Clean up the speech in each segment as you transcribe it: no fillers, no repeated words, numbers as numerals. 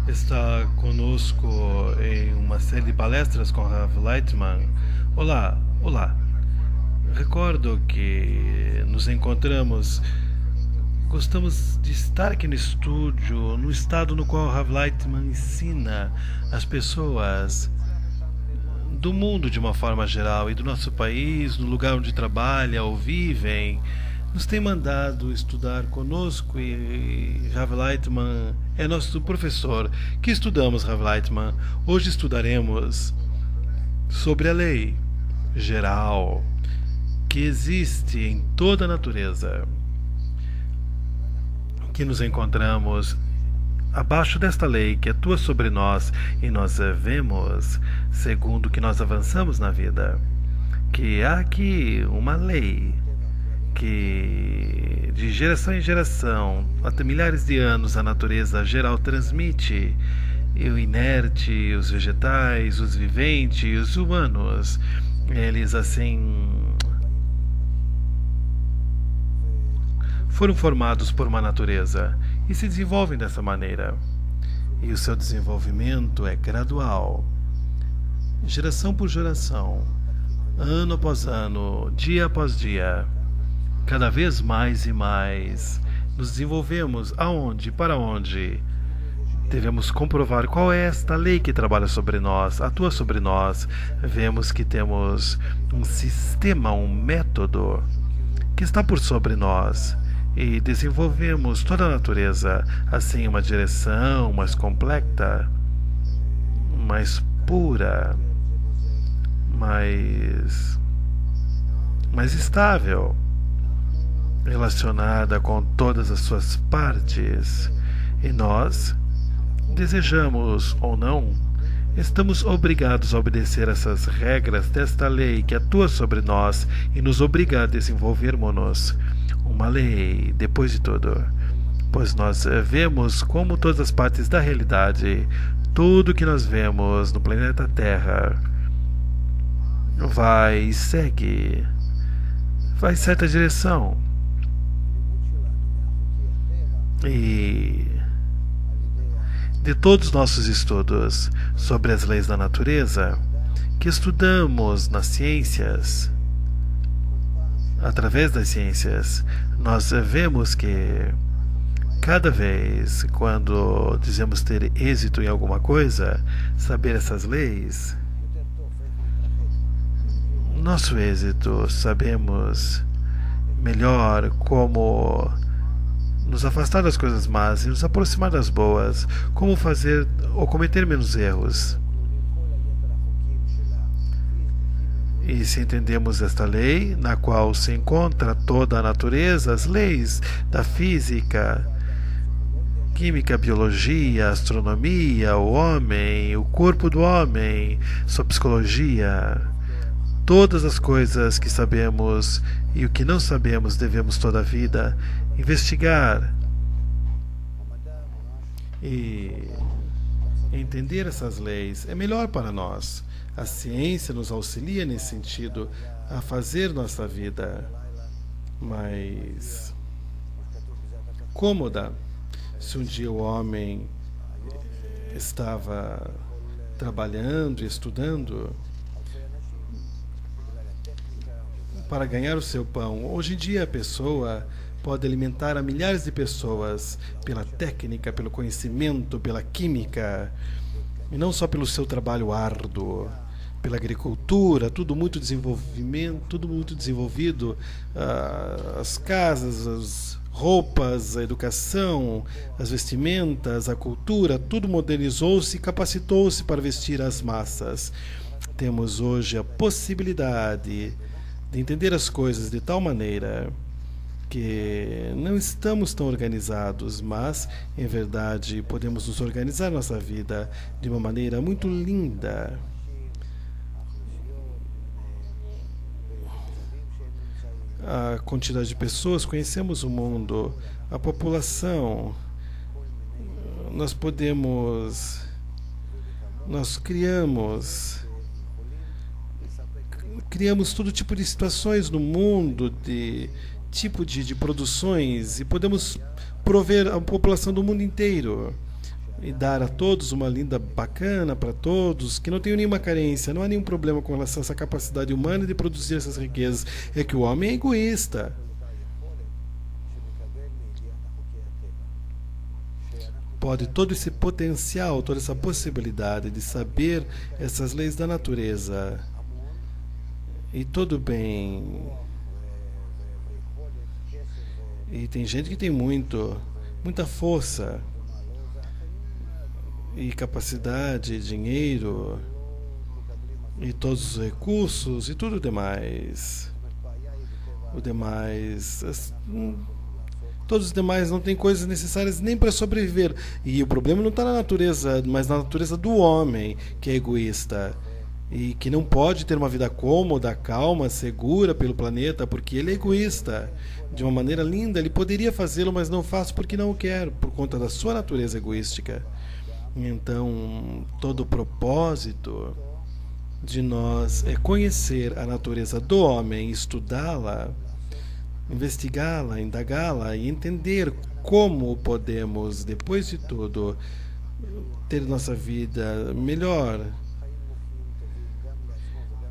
está conosco em uma série de palestras com Rav Lightman. Olá, olá. Recordo que nos encontramos. Gostamos de estar aqui no estúdio, no estado no qual Rav Lightman ensina as pessoas do mundo de uma forma geral e do nosso país, no lugar onde trabalham ou vivem, nos tem mandado estudar conosco e Rav Lightman é nosso professor. Que estudamos, Rav Lightman? Hoje estudaremos sobre a lei geral que existe em toda a natureza, que nos encontramos abaixo desta lei que atua sobre nós e nós vemos, segundo que nós avançamos na vida, que há aqui uma lei que de geração em geração, até milhares de anos, a natureza geral transmite, e o inerte, os vegetais, os viventes, os humanos, eles assim foram formados por uma natureza e se desenvolvem dessa maneira. E o seu desenvolvimento é gradual, geração por geração, ano após ano, dia após dia. Cada vez mais e mais nos desenvolvemos aonde, para onde. Devemos comprovar qual é esta lei que trabalha sobre nós, atua sobre nós. Vemos que temos um sistema, um método que está por sobre nós. E desenvolvemos toda a natureza, assim, uma direção mais completa, mais pura, mais estável, relacionada com todas as suas partes. E nós, desejamos ou não, estamos obrigados a obedecer essas regras desta lei que atua sobre nós e nos obriga a desenvolvermos-nos. Uma lei, depois de tudo, pois nós vemos como todas as partes da realidade, tudo que nós vemos no planeta Terra, vai e segue, vai em certa direção. E de todos os nossos estudos sobre as leis da natureza, que estudamos nas ciências, através das ciências, nós vemos que cada vez quando dizemos ter êxito em alguma coisa, saber essas leis, nosso êxito, sabemos melhor como nos afastar das coisas más e nos aproximar das boas, como fazer ou cometer menos erros. E se entendemos esta lei, na qual se encontra toda a natureza, as leis da física, química, biologia, astronomia, o homem, o corpo do homem, sua psicologia, todas as coisas que sabemos e o que não sabemos, devemos toda a vida investigar e entender essas leis. É melhor para nós. A ciência nos auxilia nesse sentido a fazer nossa vida mais cômoda. Se um dia o homem estava trabalhando e estudando para ganhar o seu pão, hoje em dia a pessoa pode alimentar a milhares de pessoas pela técnica, pelo conhecimento, pela química, e não só pelo seu trabalho árduo, pela agricultura, tudo muito desenvolvimento, tudo muito desenvolvido, as casas, as roupas, a educação, as vestimentas, a cultura, tudo modernizou-se e capacitou-se para vestir as massas. Temos hoje a possibilidade de entender as coisas de tal maneira que não estamos tão organizados, mas, em verdade, podemos nos organizar nossa vida de uma maneira muito linda. A quantidade de pessoas, conhecemos o mundo, a população, nós criamos todo tipo de situações no mundo, de produções, e podemos prover a população do mundo inteiro. e dar a todos uma linda bacana para todos, que não tenham nenhuma carência, não há nenhum problema com relação a essa capacidade humana de produzir essas riquezas. É que o homem é egoísta. Pode todo esse potencial, toda essa possibilidade de saber essas leis da natureza. E tudo bem. E tem gente que tem muita força e capacidade, dinheiro e todos os recursos e tudo demais. O demais, todos os demais não têm coisas necessárias nem para sobreviver. E o problema não está na natureza, mas na natureza do homem, que é egoísta e que não pode ter uma vida cômoda, calma, segura pelo planeta, porque ele é egoísta. De uma maneira linda, ele poderia fazê-lo, mas não faz porque não quer, por conta da sua natureza egoística. Então, todo o propósito de nós é conhecer a natureza do homem, estudá-la, investigá-la, indagá-la e entender como podemos, depois de tudo, ter nossa vida melhor,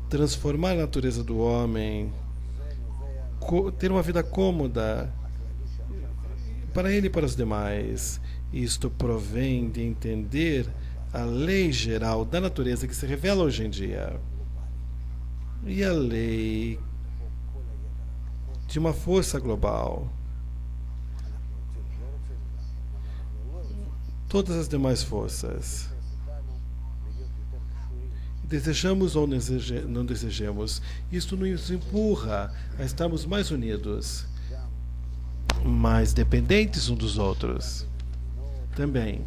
transformar a natureza do homem, ter uma vida cômoda para ele e para os demais. Isto provém de entender a lei geral da natureza que se revela hoje em dia. E a lei de uma força global. Todas as demais forças. Desejamos ou não desejamos, isto nos empurra a estarmos mais unidos, mais dependentes uns dos outros. Também,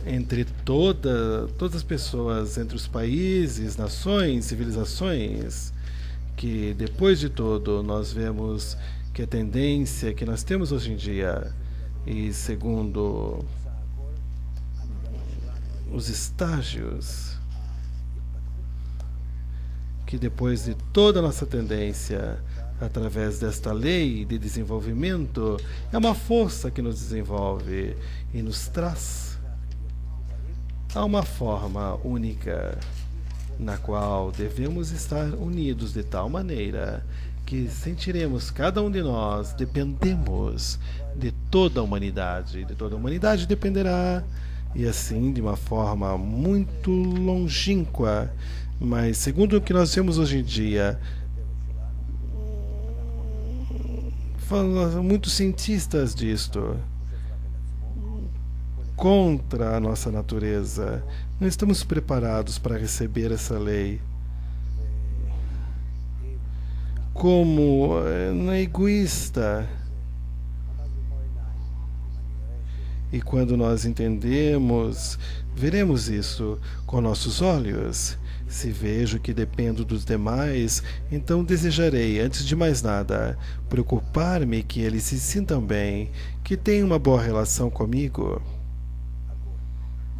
entre todas as pessoas, entre os países, nações, civilizações, que depois de tudo nós vemos que a tendência que nós temos hoje em dia, e segundo os estágios, que depois de toda a nossa tendência, através desta lei de desenvolvimento, é uma força que nos desenvolve e nos traz a uma forma única, na qual devemos estar unidos de tal maneira que sentiremos, cada um de nós, dependemos de toda a humanidade. De toda a humanidade dependerá, e assim, de uma forma muito longínqua. Mas, segundo o que nós vemos hoje em dia, falam muitos cientistas disto, contra a nossa natureza, não estamos preparados para receber essa lei. Como não é egoísta. E quando nós entendemos, veremos isso com nossos olhos. Se vejo que dependo dos demais, então desejarei, antes de mais nada, preocupar-me que eles se sintam bem, que tenham uma boa relação comigo.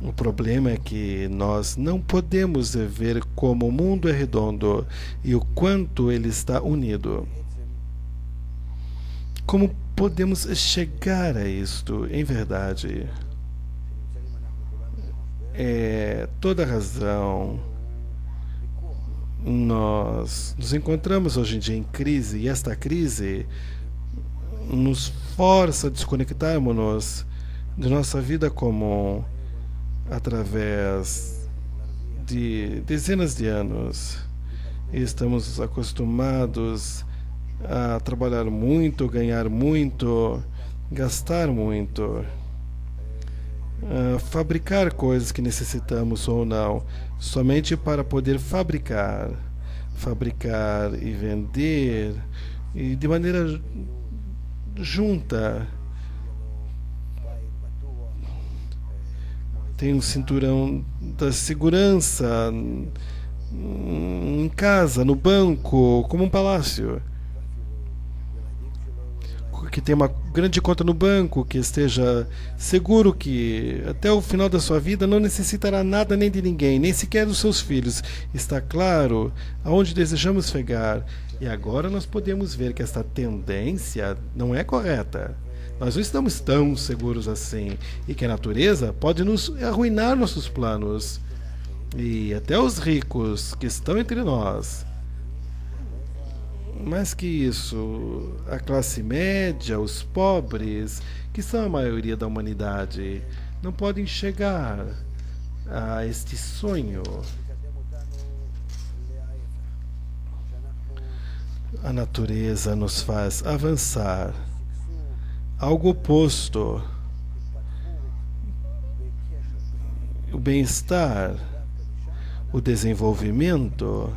O problema é que nós não podemos ver como o mundo é redondo e o quanto ele está unido. Como podemos chegar a isto, em verdade? É toda razão. Nós nos encontramos hoje em dia em crise, e esta crise nos força a desconectarmos-nos de nossa vida comum através de dezenas de anos. Estamos acostumados a trabalhar muito, ganhar muito, gastar muito, fabricar coisas que necessitamos ou não, somente para poder fabricar e vender, e de maneira junta. Tem um cinturão da segurança em casa, no banco, como um palácio, que tem uma grande conta no banco, que esteja seguro que até o final da sua vida não necessitará nada nem de ninguém, nem sequer dos seus filhos. Está claro aonde desejamos chegar. E agora nós podemos ver que esta tendência não é correta. nós não estamos tão seguros assim e que a natureza pode nos arruinar nossos planos. E até os ricos que estão entre nós. Mais que isso, a classe média, os pobres, que são a maioria da humanidade, não podem chegar a este sonho. A natureza nos faz avançar. Algo oposto. O bem-estar, o desenvolvimento,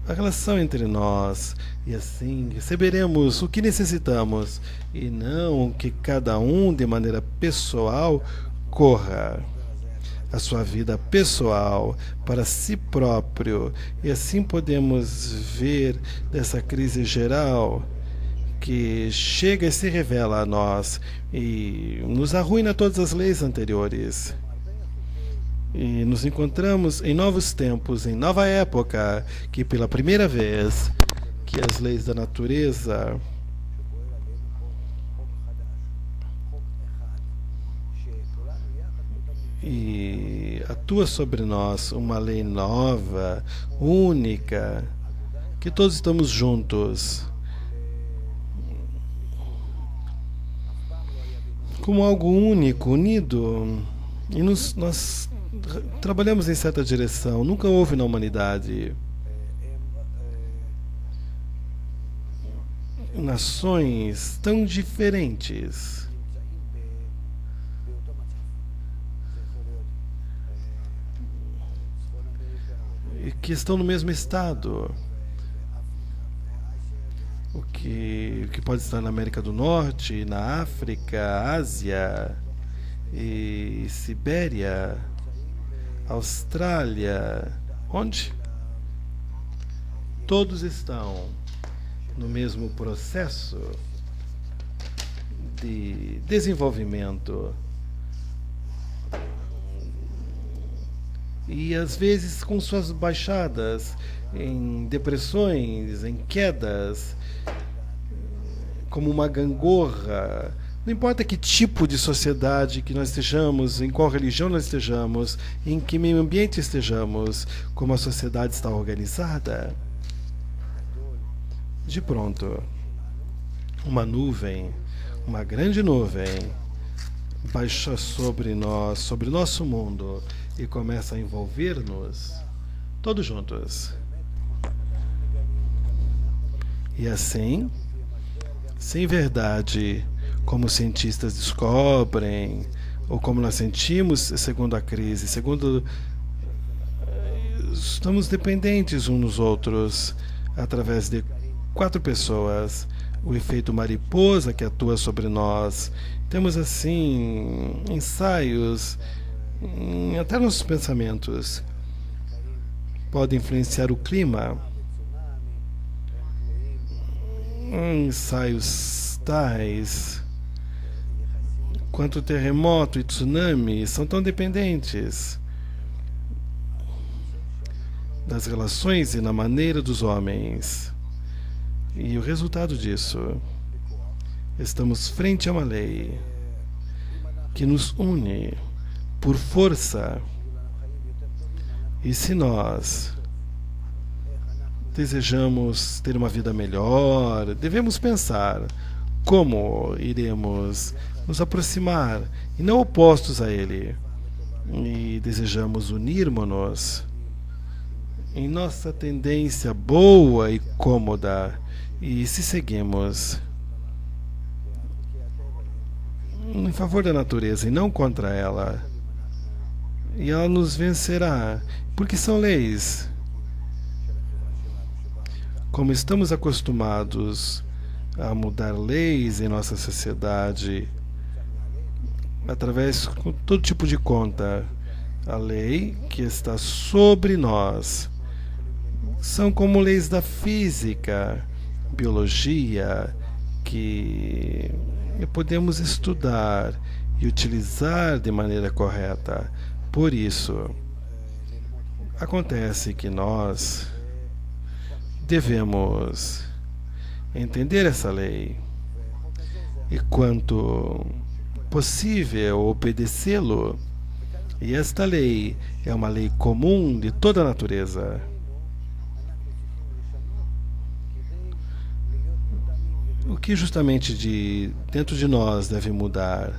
a relação entre nós, e assim receberemos o que necessitamos e não que cada um de maneira pessoal corra a sua vida pessoal para si próprio, e assim podemos ver dessa crise geral que chega e se revela a nós e nos arruina todas as leis anteriores. E nos encontramos em novos tempos, em nova época, que pela primeira vez que as leis da natureza e atua sobre nós uma lei nova, única, que todos estamos juntos, como algo único, unido, e nós trabalhamos em certa direção. Nunca houve na humanidade nações tão diferentes e que estão no mesmo estado. O que pode estar na América do Norte, na África, Ásia e Sibéria, Austrália, onde todos estão no mesmo processo de desenvolvimento e às vezes com suas baixadas, em depressões, em quedas, como uma gangorra. Não importa que tipo de sociedade que nós estejamos, em qual religião nós estejamos, em que meio ambiente estejamos, como a sociedade está organizada, de pronto, uma nuvem, uma grande nuvem, baixa sobre nós, sobre o nosso mundo, e começa a envolver-nos, todos juntos. E assim, sem verdade, como os cientistas descobrem, ou como nós sentimos segundo a crise, estamos dependentes uns dos outros através de 4 pessoas, o efeito mariposa que atua sobre nós. Temos assim ensaios, até nossos pensamentos podem influenciar o clima. Ensaios tais quanto terremoto e tsunami são tão dependentes das relações e na maneira dos homens. E o resultado disso, estamos frente a uma lei que nos une por força. E se nós desejamos ter uma vida melhor, devemos pensar como iremos nos aproximar e não opostos a ele. E desejamos unirmos-nos em nossa tendência boa e cômoda. E se seguimos em favor da natureza e não contra ela, e ela nos vencerá, porque são leis. Como estamos acostumados a mudar leis em nossa sociedade, através de todo tipo de conta, a lei que está sobre nós são como leis da física, biologia, que podemos estudar e utilizar de maneira correta. Por isso, acontece que nós devemos entender essa lei e quanto possível obedecê-lo. E esta lei é uma lei comum de toda a natureza. O que justamente dentro de nós deve mudar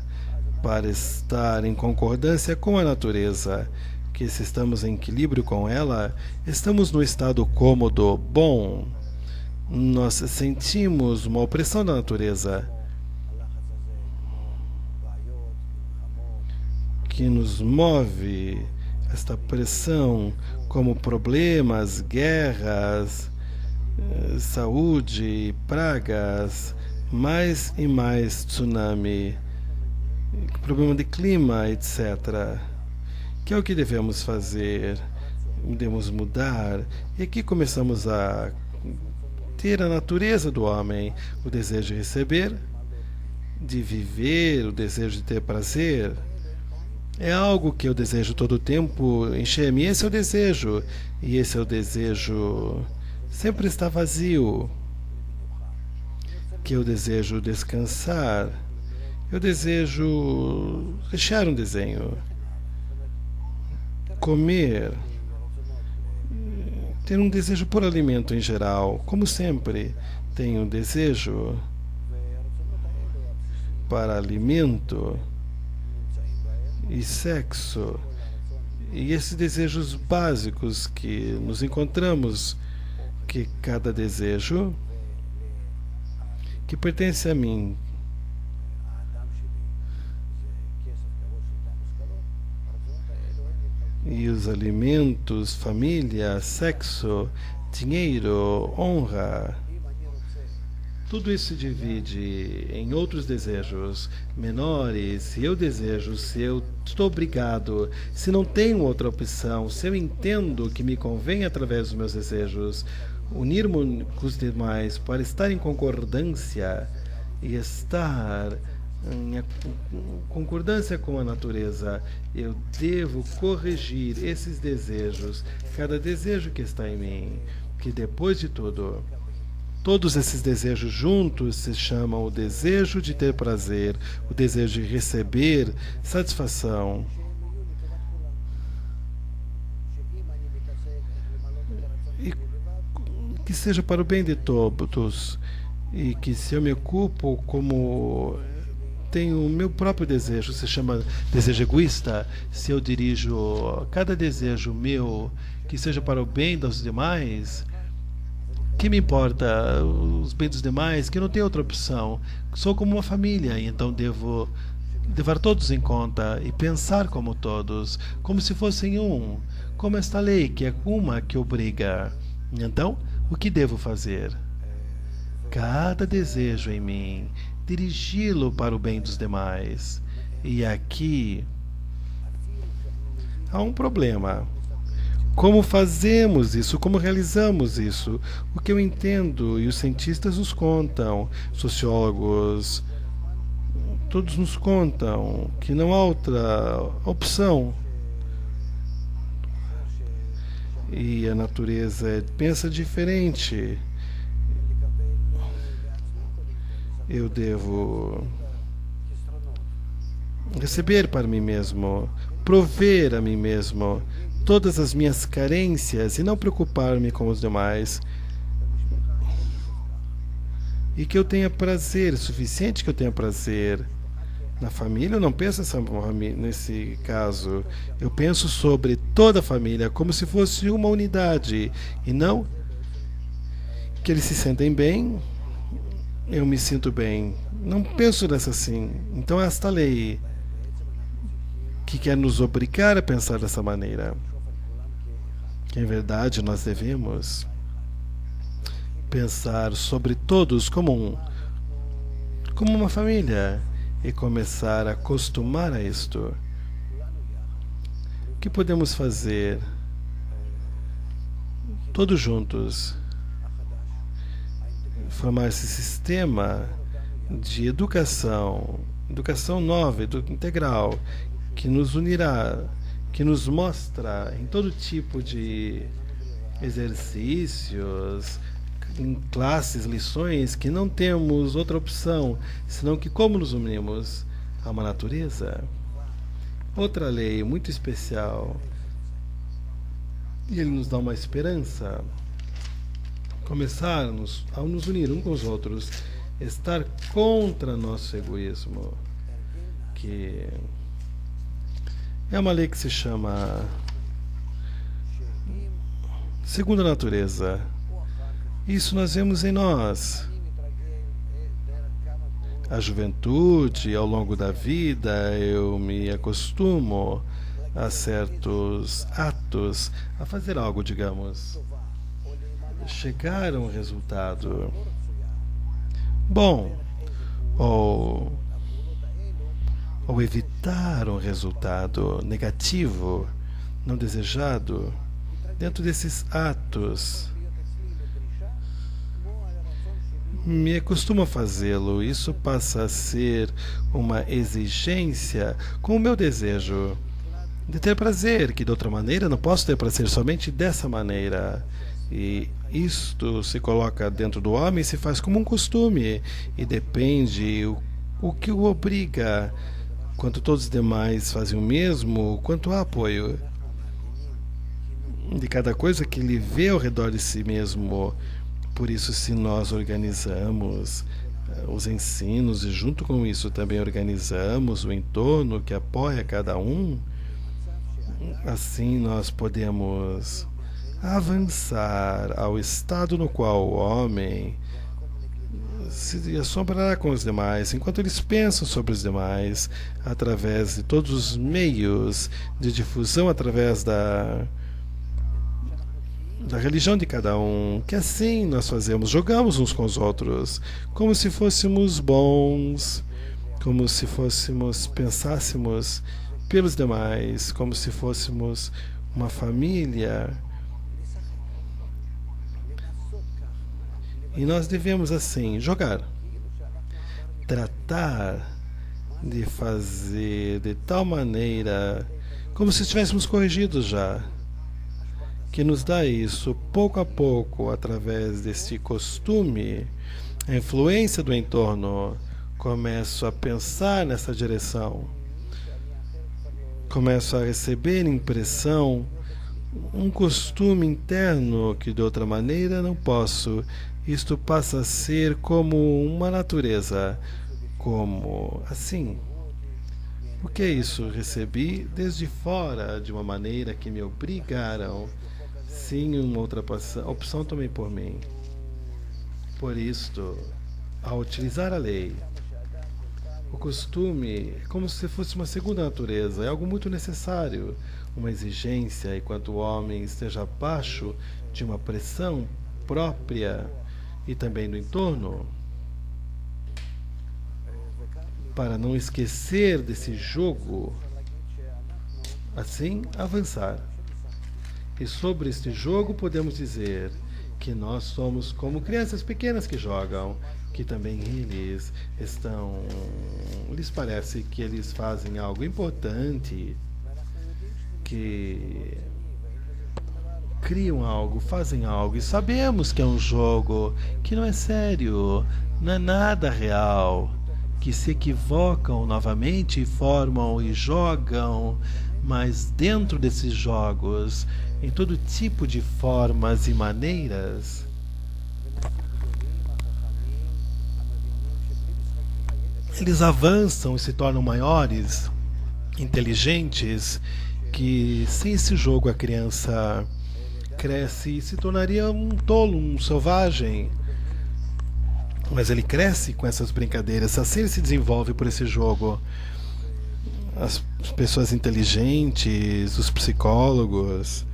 para estar em concordância com a natureza, que se estamos em equilíbrio com ela, estamos no estado cômodo, bom. Nós sentimos uma opressão da natureza que nos move, esta pressão, como problemas, guerras, saúde, pragas, mais e mais tsunami, problema de clima, etc. Que é o que devemos fazer? Devemos mudar. E aqui começamos a ter a natureza do homem, o desejo de receber, de viver, o desejo de ter prazer. É algo que eu desejo todo o tempo encher-me. Esse é o desejo. E esse é o desejo sempre está vazio. Que eu desejo descansar. Eu desejo deixar um desenho. Comer. Ter um desejo por alimento em geral. Como sempre, tenho um desejo para alimento e sexo. E esses desejos básicos que nos encontramos, que cada desejo que pertence a mim, e os alimentos, família, sexo, dinheiro, honra, tudo isso se divide em outros desejos menores. Se eu desejo, se eu estou obrigado, se não tenho outra opção, se eu entendo que me convém através dos meus desejos unir-me com os demais para estar em concordância e estar em concordância com a natureza, eu devo corrigir esses desejos, cada desejo que está em mim, que depois de tudo, todos esses desejos juntos se chamam o desejo de ter prazer, o desejo de receber satisfação. E que seja para o bem de todos, e que se eu me ocupo como tenho o meu próprio desejo, se chama desejo egoísta, se eu dirijo cada desejo meu que seja para o bem dos demais, que me importa os bens dos demais, que não tem outra opção. Sou como uma família, e então devo levar todos em conta e pensar como todos, como se fossem um, como esta lei que é uma que obriga. Então, o que devo fazer? Cada desejo em mim, dirigi-lo para o bem dos demais. E aqui há um problema. Como fazemos isso? Como realizamos isso? O que eu entendo e os cientistas nos contam, sociólogos, todos nos contam que não há outra opção. E a natureza pensa diferente. Eu devo receber para mim mesmo, prover a mim mesmo todas as minhas carências e não preocupar-me com os demais. E que eu tenha prazer, suficiente que eu tenha prazer. Na família, eu não penso nesse caso. Eu penso sobre toda a família, como se fosse uma unidade. E não que eles se sentem bem, eu me sinto bem. Não penso nessa assim. Então esta lei que quer nos obrigar a pensar dessa maneira. Que em verdade nós devemos pensar sobre todos como uma família e começar a acostumar a isto. O que podemos fazer todos juntos? Formar esse sistema de educação nova, integral, que nos unirá, que nos mostra em todo tipo de exercícios, em classes, lições, que não temos outra opção, senão que como nos unimos a uma natureza. Outra lei muito especial, e ele nos dá uma esperança. Começarmos a nos unir uns com os outros, estar contra nosso egoísmo, que é uma lei que se chama segunda natureza. Isso nós vemos em nós. A juventude, ao longo da vida, eu me acostumo a certos atos, a fazer algo, digamos, chegar a um resultado bom, ou evitar um resultado negativo, não desejado. Dentro desses atos, me acostumo a fazê-lo. Isso passa a ser uma exigência com o meu desejo de ter prazer, que de outra maneira não posso ter prazer, somente dessa maneira. E isto se coloca dentro do homem e se faz como um costume, e depende o que o obriga. Quanto todos os demais fazem o mesmo, quanto há apoio de cada coisa que ele vê ao redor de si mesmo. Por isso, se nós organizamos os ensinos e junto com isso também organizamos o entorno que apoia cada um, assim nós podemos avançar ao estado no qual o homem se assombrará com os demais, enquanto eles pensam sobre os demais, através de todos os meios de difusão, através da religião de cada um, que assim nós fazemos, jogamos uns com os outros, como se fôssemos bons, como se pensássemos pelos demais, como se fôssemos uma família. E nós devemos assim jogar, tratar de fazer de tal maneira como se estivéssemos corrigidos já, que nos dá isso pouco a pouco, através deste costume, a influência do entorno. Começo a pensar nessa direção, começo a receber impressão, um costume interno que de outra maneira não posso. Isto passa a ser como uma natureza, como assim. O que é isso? Recebi desde fora, de uma maneira que me obrigaram. Sim, uma outra opção tomei por mim. Por isto, ao utilizar a lei, o costume é como se fosse uma segunda natureza, é algo muito necessário, uma exigência, enquanto o homem esteja abaixo de uma pressão própria e também do entorno, para não esquecer desse jogo, assim avançar. E sobre este jogo podemos dizer que nós somos como crianças pequenas que jogam, que também eles estão, lhes parece que eles fazem algo importante, que criam algo, fazem algo, e sabemos que é um jogo que não é sério, não é nada real, que se equivocam novamente e formam e jogam, mas dentro desses jogos, em todo tipo de formas e maneiras, eles avançam e se tornam maiores, inteligentes, que sem esse jogo a criança cresce e se tornaria um tolo, um selvagem. Mas ele cresce com essas brincadeiras, assim ele se desenvolve por esse jogo. As pessoas inteligentes, os psicólogos,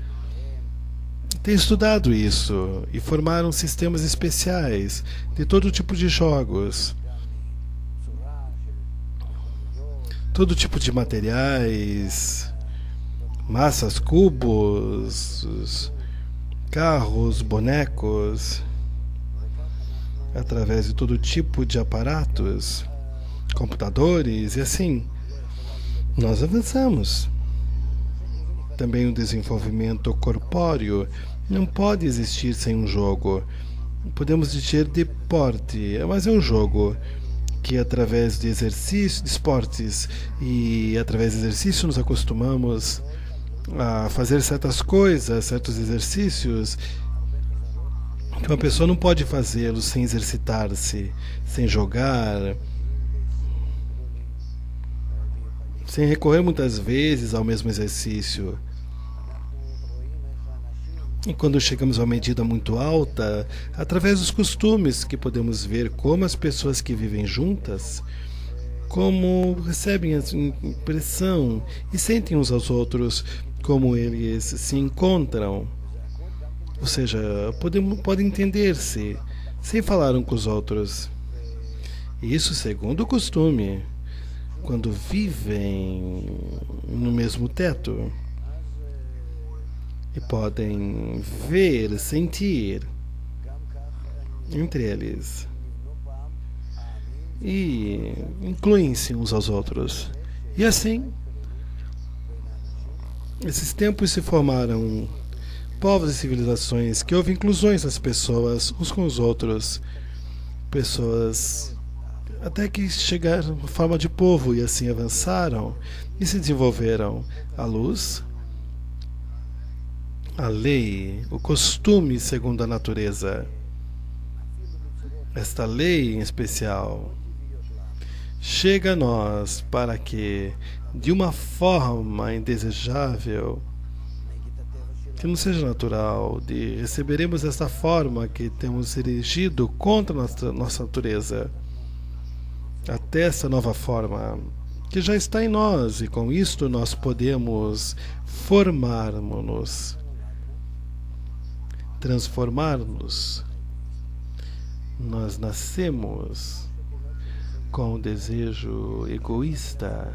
têm estudado isso e formaram sistemas especiais de todo tipo de jogos, todo tipo de materiais, massas, cubos, carros, bonecos, através de todo tipo de aparatos, computadores, e assim nós avançamos. Também o desenvolvimento corpóreo não pode existir sem um jogo. podemos dizer deporte, mas é um jogo que através de exercício, de esportes e através de exercício nos acostumamos a fazer certas coisas, certos exercícios que uma pessoa não pode fazê-los sem exercitar-se, sem jogar, sem recorrer muitas vezes ao mesmo exercício. E quando chegamos a uma medida muito alta, através dos costumes que podemos ver como as pessoas que vivem juntas, como recebem a impressão e sentem uns aos outros, como eles se encontram. Ou seja, podem entender-se sem falar uns com os outros. Isso segundo o costume, quando vivem no mesmo teto. E podem ver, sentir entre eles. E incluem-se uns aos outros. E assim, esses tempos se formaram povos e civilizações que houve inclusões das pessoas uns com os outros. Pessoas até que chegaram à forma de povo e assim avançaram e se desenvolveram à luz, a lei, o costume segundo a natureza. Esta lei em especial chega a nós para que, de uma forma indesejável, que não seja natural, receberemos esta forma que temos erigido contra nossa natureza, até essa nova forma que já está em nós, e com isto nós podemos formarmos-nos, transformar-nos. Nós nascemos com o desejo egoísta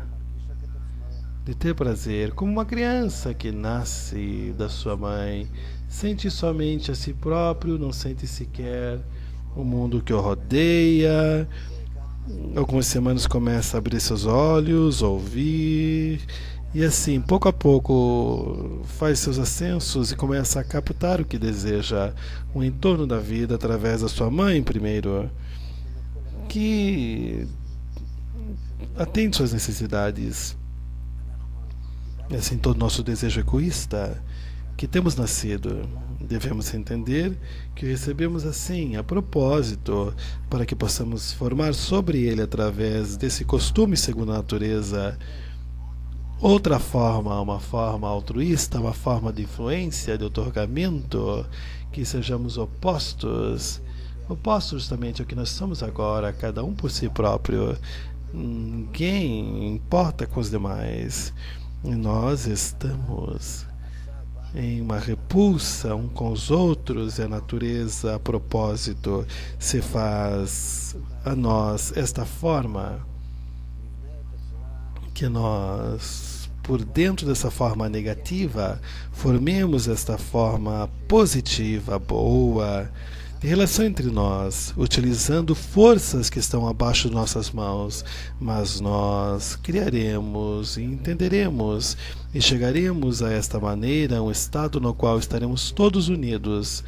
de ter prazer, como uma criança que nasce da sua mãe, sente somente a si próprio, não sente sequer o mundo que o rodeia. Algumas semanas começa a abrir seus olhos, ouvir, e assim, pouco a pouco, faz seus ascensos e começa a captar o que deseja, o entorno da vida através da sua mãe primeiro, que atende suas necessidades. E assim, todo nosso desejo egoísta que temos nascido, devemos entender que recebemos assim, a propósito, para que possamos formar sobre ele, através desse costume segundo a natureza, outra forma, uma forma altruísta, uma forma de influência, de otorgamento, que sejamos opostos justamente ao que nós somos agora, cada um por si próprio. Ninguém importa com os demais. E nós estamos em uma repulsa um com os outros, e a natureza, a propósito, se faz a nós esta forma, que nós, por dentro dessa forma negativa, formemos esta forma positiva, boa, de relação entre nós, utilizando forças que estão abaixo de nossas mãos, mas nós criaremos e entenderemos e chegaremos a esta maneira, um estado no qual estaremos todos unidos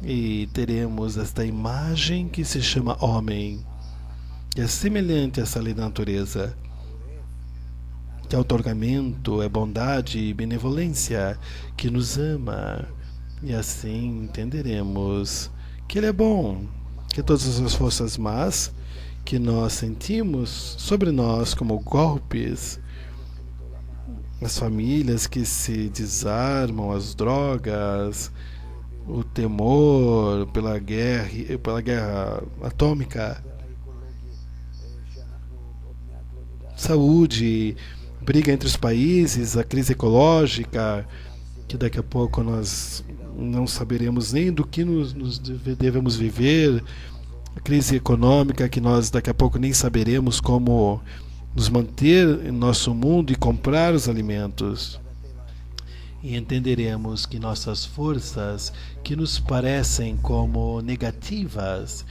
e teremos esta imagem que se chama homem, que é semelhante a essa lei da natureza, que é outorgamento, é bondade e benevolência, que nos ama, e assim entenderemos que ele é bom, que todas as forças más que nós sentimos sobre nós como golpes, as famílias que se desarmam, as drogas, o temor pela guerra atômica, saúde, briga entre os países, a crise ecológica, que daqui a pouco nós não saberemos nem do que nos devemos viver, a crise econômica, que nós daqui a pouco nem saberemos como nos manter em nosso mundo e comprar os alimentos. E entenderemos que nossas forças, que nos parecem como negativas,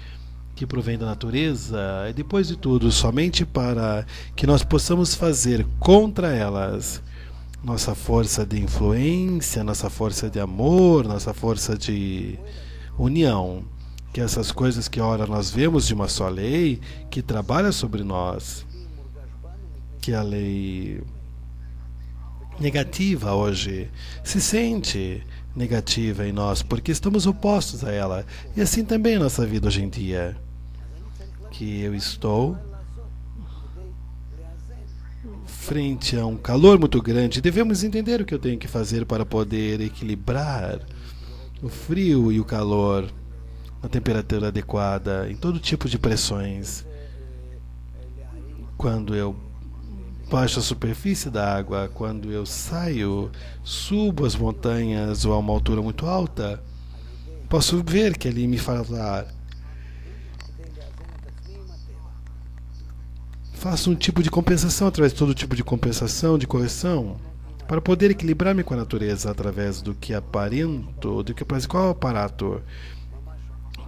que provém da natureza, e depois de tudo, somente para que nós possamos fazer contra elas nossa força de influência, nossa força de amor, nossa força de união, que essas coisas que ora nós vemos de uma só lei, que trabalha sobre nós, que a lei negativa hoje se sente negativa em nós, porque estamos opostos a ela. E assim também a nossa vida hoje em dia, que eu estou frente a um calor muito grande, devemos entender o que eu tenho que fazer para poder equilibrar o frio e o calor, a temperatura adequada, em todo tipo de pressões. Quando eu baixo a superfície da água, quando eu saio, subo as montanhas ou a uma altura muito alta, posso ver que ali me falta ar. Faço um tipo de compensação através de todo tipo de compensação, de correção, para poder equilibrar-me com a natureza através do que aparento, do que qual aparato.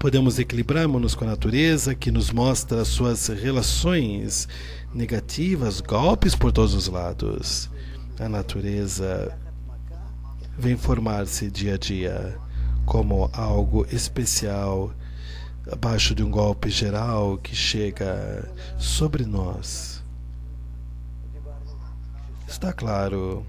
Podemos equilibrarmos-nos com a natureza, que nos mostra as suas relações negativas, golpes por todos os lados. A natureza vem formar-se dia a dia como algo especial, abaixo de um golpe geral que chega sobre nós. Está claro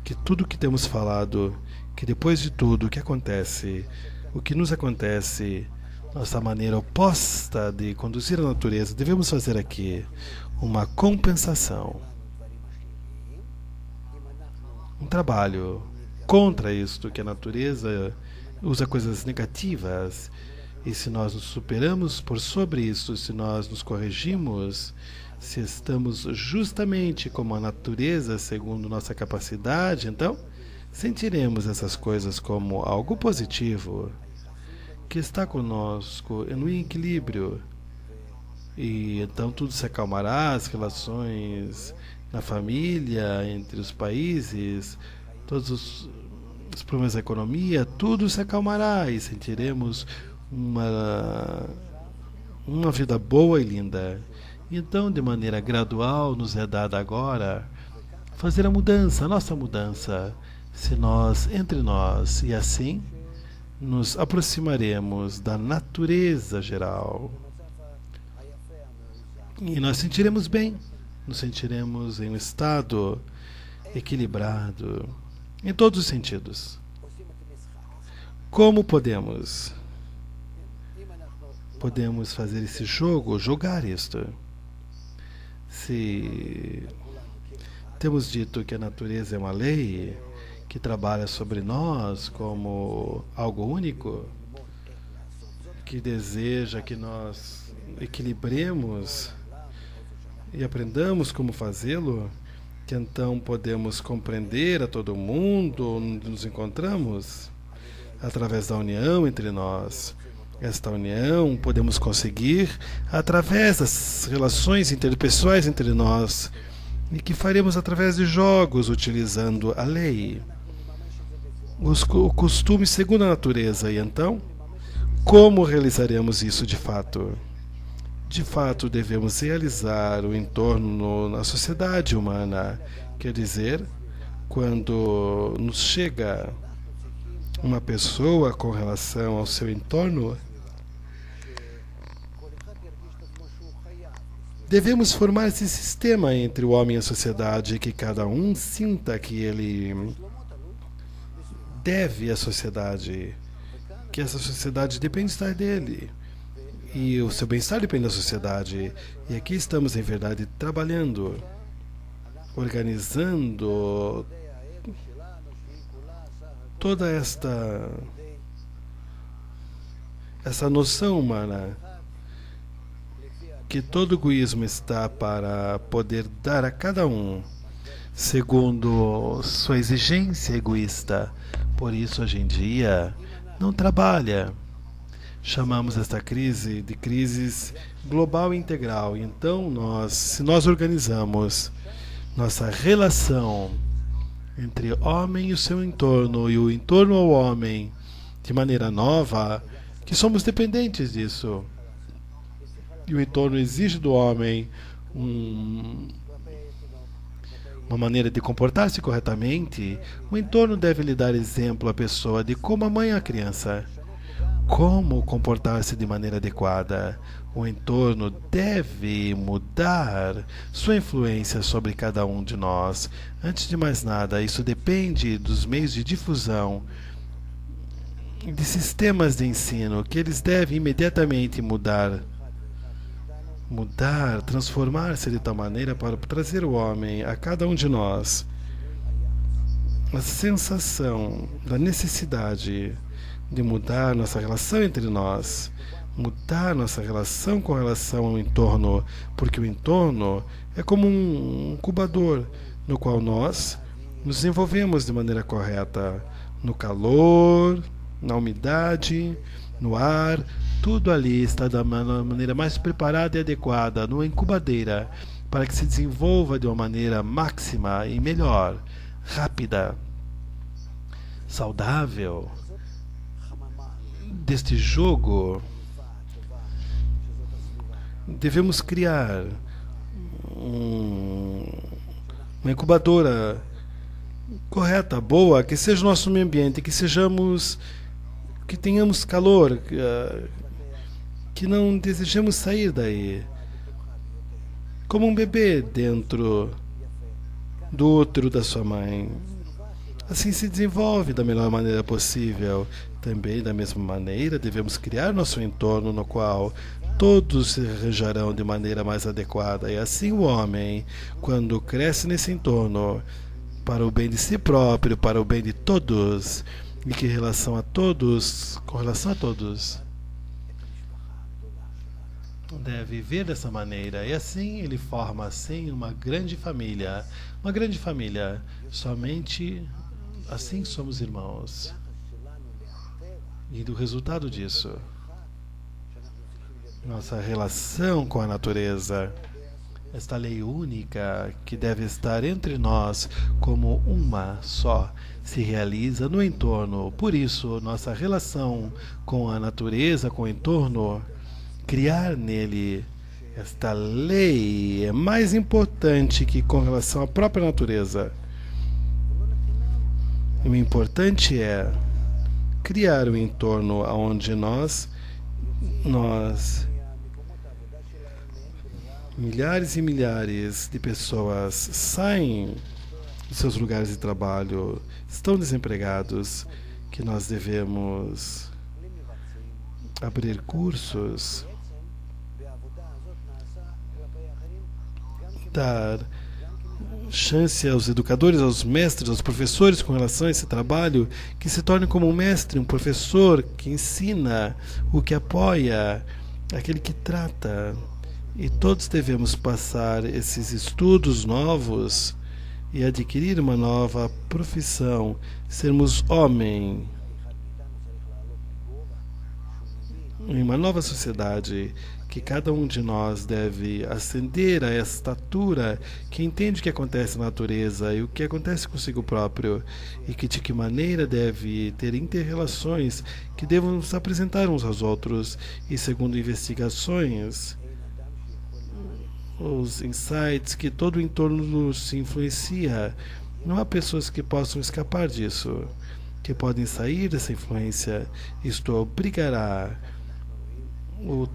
que tudo o que temos falado, que depois de tudo o que acontece, o que nos acontece, nossa maneira oposta de conduzir a natureza, devemos fazer aqui uma compensação, um trabalho contra isto, que a natureza usa coisas negativas, e se nós nos superamos por sobre isso, se nós nos corrigimos, se estamos justamente como a natureza, segundo nossa capacidade, então sentiremos essas coisas como algo positivo, que está conosco no equilíbrio. E então tudo se acalmará, as relações na família, entre os países, todos os problemas da economia, tudo se acalmará e sentiremos uma vida boa e linda. Então, de maneira gradual, nos é dada agora fazer a mudança, a nossa mudança, se nós, entre nós, e assim nos aproximaremos da natureza geral. E nós sentiremos bem, nos sentiremos em um estado equilibrado, em todos os sentidos. Como podemos fazer esse jogo, jogar isto? Se temos dito que a natureza é uma lei que trabalha sobre nós como algo único, que deseja que nós equilibremos e aprendamos como fazê-lo, que então podemos compreender a todo mundo onde nos encontramos, através da união entre nós. Esta união podemos conseguir através das relações interpessoais entre nós, e que faremos através de jogos, utilizando a lei, o costume segundo a natureza. E então, como realizaremos isso de fato? De fato, devemos realizar o entorno na sociedade humana. Quer dizer, quando nos chega uma pessoa com relação ao seu entorno, devemos formar esse sistema entre o homem e a sociedade, que cada um sinta que ele deve à sociedade, que essa sociedade depende do bem-estar dele, e o seu bem-estar depende da sociedade. E aqui estamos, em verdade, trabalhando, organizando toda essa noção humana, que todo egoísmo está para poder dar a cada um segundo sua exigência egoísta. Por isso, hoje em dia, não trabalha. Chamamos esta crise de crise global e integral. Então, se nós organizamos nossa relação entre homem e o seu entorno, e o entorno ao homem, de maneira nova, que somos dependentes disso, e o entorno exige do homem uma maneira de comportar-se corretamente, o entorno deve lhe dar exemplo à pessoa de como a mãe é a criança. como comportar-se de maneira adequada. O entorno deve mudar sua influência sobre cada um de nós. Antes de mais nada, isso depende dos meios de difusão de sistemas de ensino, que eles devem imediatamente mudar, transformar-se de tal maneira para trazer o homem a cada um de nós a sensação da necessidade de mudar nossa relação entre nós, mudar nossa relação com relação ao entorno, porque o entorno é como um incubador no qual nós nos desenvolvemos de maneira correta, no calor, na umidade, no ar, tudo ali está da maneira mais preparada e adequada, numa incubadeira, para que se desenvolva de uma maneira máxima e melhor, rápida, saudável. Deste jogo, devemos criar uma incubadora correta, boa, que seja o nosso meio ambiente, que tenhamos calor, que não desejemos sair daí, como um bebê dentro do útero da sua mãe. Assim se desenvolve da melhor maneira possível. Também, da mesma maneira, devemos criar nosso entorno no qual todos se arranjarão de maneira mais adequada. E assim o homem, quando cresce nesse entorno, para o bem de si próprio, para o bem de todos, e que com relação a todos, deve viver dessa maneira. E assim ele forma assim uma grande família. Uma grande família. Somente assim somos irmãos. E do resultado disso, nossa relação com a natureza, esta lei única que deve estar entre nós como uma só, se realiza no entorno. Por isso, nossa relação com a natureza, com o entorno, criar nele esta lei é mais importante que com relação à própria natureza. O importante é criar um entorno onde nós, milhares e milhares de pessoas saem dos seus lugares de trabalho, estão desempregados, que nós devemos abrir cursos, dar chance aos educadores, aos mestres, aos professores com relação a esse trabalho, que se torne como um mestre, um professor que ensina, o que apoia, aquele que trata. E todos devemos passar esses estudos novos e adquirir uma nova profissão, sermos homem em uma nova sociedade, que cada um de nós deve ascender a esta estatura, que entende o que acontece na natureza e o que acontece consigo próprio, e que de que maneira deve ter interrelações que devam nos apresentar uns aos outros, e segundo investigações, os insights, que todo o entorno se influencia. Não há pessoas que possam escapar disso, que podem sair dessa influência. Isto obrigará o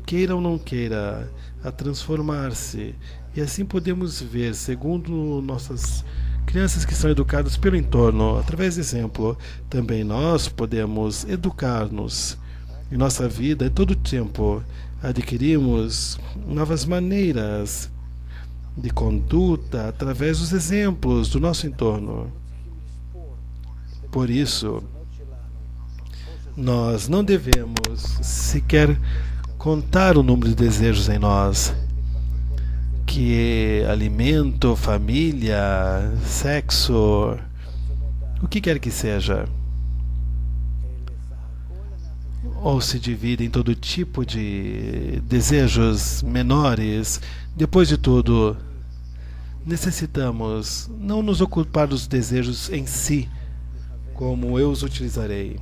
queira ou não queira, a transformar-se. E assim podemos ver, segundo nossas crianças que são educadas pelo entorno, através de exemplo, também nós podemos educar-nos. Em nossa vida, todo o tempo, adquirimos novas maneiras de conduta através dos exemplos do nosso entorno. Por isso, nós não devemos sequer contar o número de desejos em nós, que alimento, família, sexo, o que quer que seja, ou se divide em todo tipo de desejos menores. Depois de tudo, necessitamos não nos ocupar dos desejos em si, como eu os utilizarei,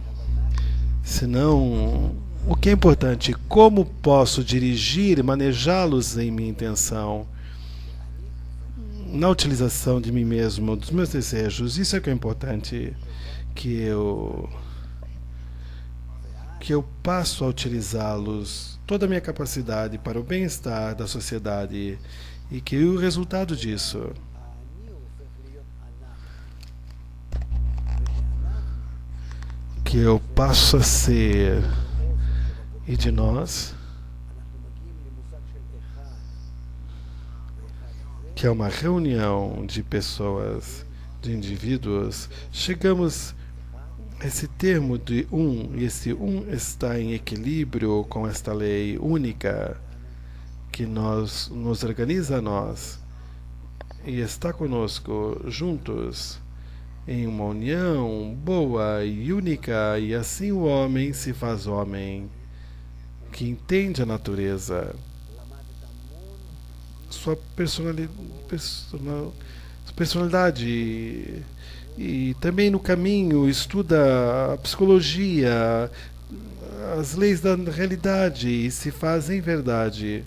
senão o que é importante, como posso dirigir e manejá-los em minha intenção, na utilização de mim mesmo, dos meus desejos. Isso é que é importante, que que eu passo a utilizá-los, toda a minha capacidade para o bem-estar da sociedade, e que o resultado disso que eu passo a ser, e de nós, que é uma reunião de pessoas, de indivíduos, chegamos a esse termo de e esse está em equilíbrio com esta lei única que nos organiza a nós e está conosco juntos em uma união boa e única, e assim o homem se faz homem, que entende a natureza, sua personalidade, e também no caminho estuda a psicologia, as leis da realidade, e se faz em verdade.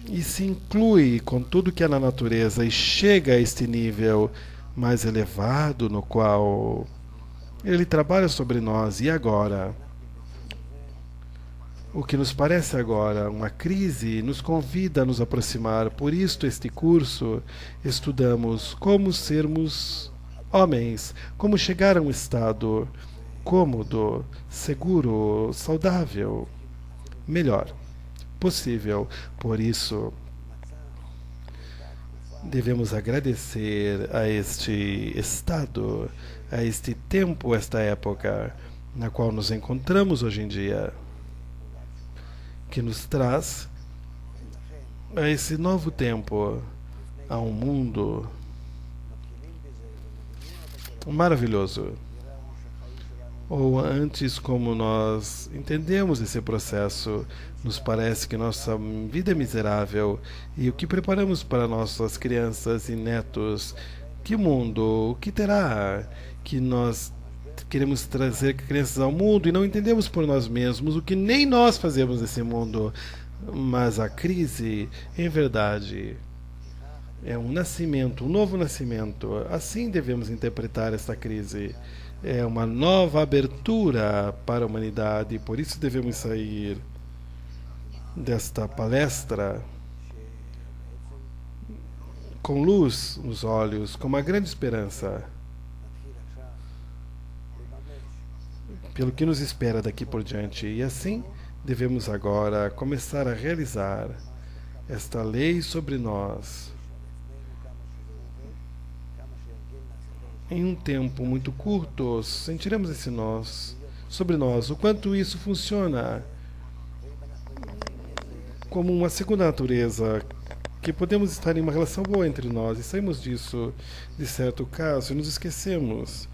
E se inclui com tudo que é na natureza e chega a este nível mais elevado no qual ele trabalha sobre nós. E agora, o que nos parece agora uma crise nos convida a nos aproximar. Por isto, este curso, estudamos como sermos homens, como chegar a um estado cômodo, seguro, saudável, melhor possível. Por isso, devemos agradecer a este estado, a este tempo, esta época na qual nos encontramos hoje em dia, que nos traz a esse novo tempo, a um mundo maravilhoso. Ou antes, como nós entendemos esse processo, nos parece que nossa vida é miserável, e o que preparamos para nossas crianças e netos, que mundo, o que terá, que nós queremos trazer crianças ao mundo e não entendemos por nós mesmos o que nem nós fazemos nesse mundo. Mas a crise, em verdade, é um nascimento, um novo nascimento. Assim devemos interpretar esta crise. É uma nova abertura para a humanidade, e por isso devemos sair desta palestra com luz nos olhos, com uma grande esperança pelo que nos espera daqui por diante. E assim devemos agora começar a realizar esta lei sobre nós em um tempo muito curto. Sentiremos esse nós sobre nós, o quanto isso funciona como uma segunda natureza, que podemos estar em uma relação boa entre nós e saímos disso de certo caso e nos esquecemos.